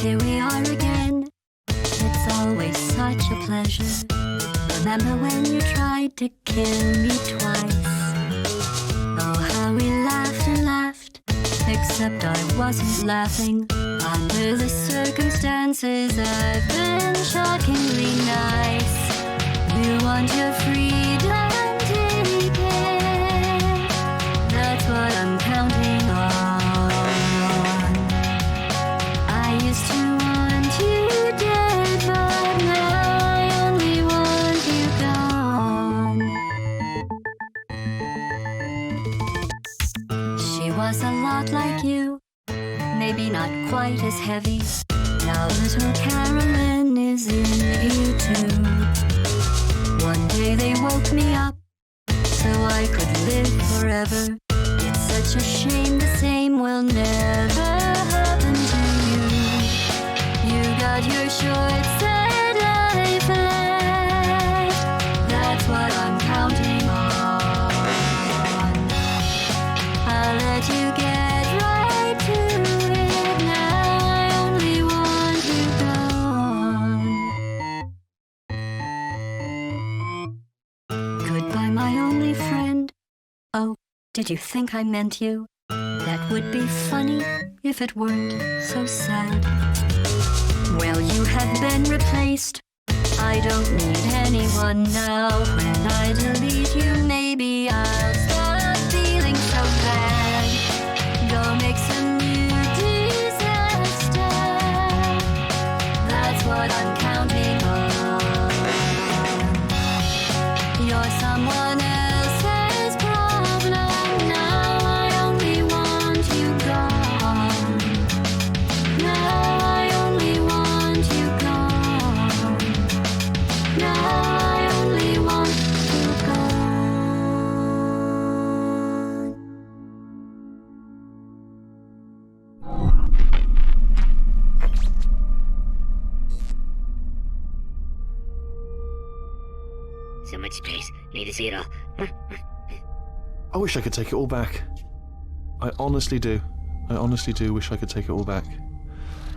Here we are again. It's always such a pleasure. Remember when you tried to kill me twice? Oh, how we laughed and laughed. Except I wasn't laughing. Under the circumstances, I've been shockingly nice. You want your freedom, take it. That's what I'm counting on. I used to want you dead, but now I only want you gone. She was a lot like you, maybe not quite as heavy. Now little Carolyn is in you too. One day they woke me up so I could live forever. It's such a shame the same will never happen to you. You got your short set life left. That's what I'm counting on. I'll let you get right to it now. I only want you gone. Goodbye, my only friend. Oh, did you think I meant you? That would be funny if it weren't so sad. Well, you have been replaced. I don't need anyone now. When I delete you, maybe I'll stop feeling so bad. Go make some new disaster. That's what I'm counting on. You're someone else's problem. Now I only want you gone. Now I only want you gone. Now I only want you gone. So much space. Need to see it all. I wish I could take it all back. I honestly do. I honestly do wish I could take it all back.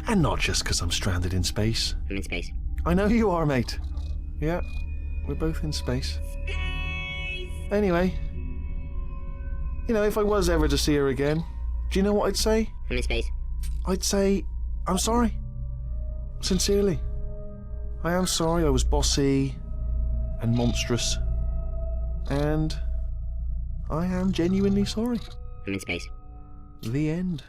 And not just because I'm stranded in space. I'm in space. I know you are, mate. Yeah, we're both in space. Anyway, you know, if I was ever to see her again, do you know what I'd say? I'm in space. I'd say, I'm sorry. Sincerely. I am sorry I was bossy and monstrous. And I am genuinely sorry. I'm in space. The end.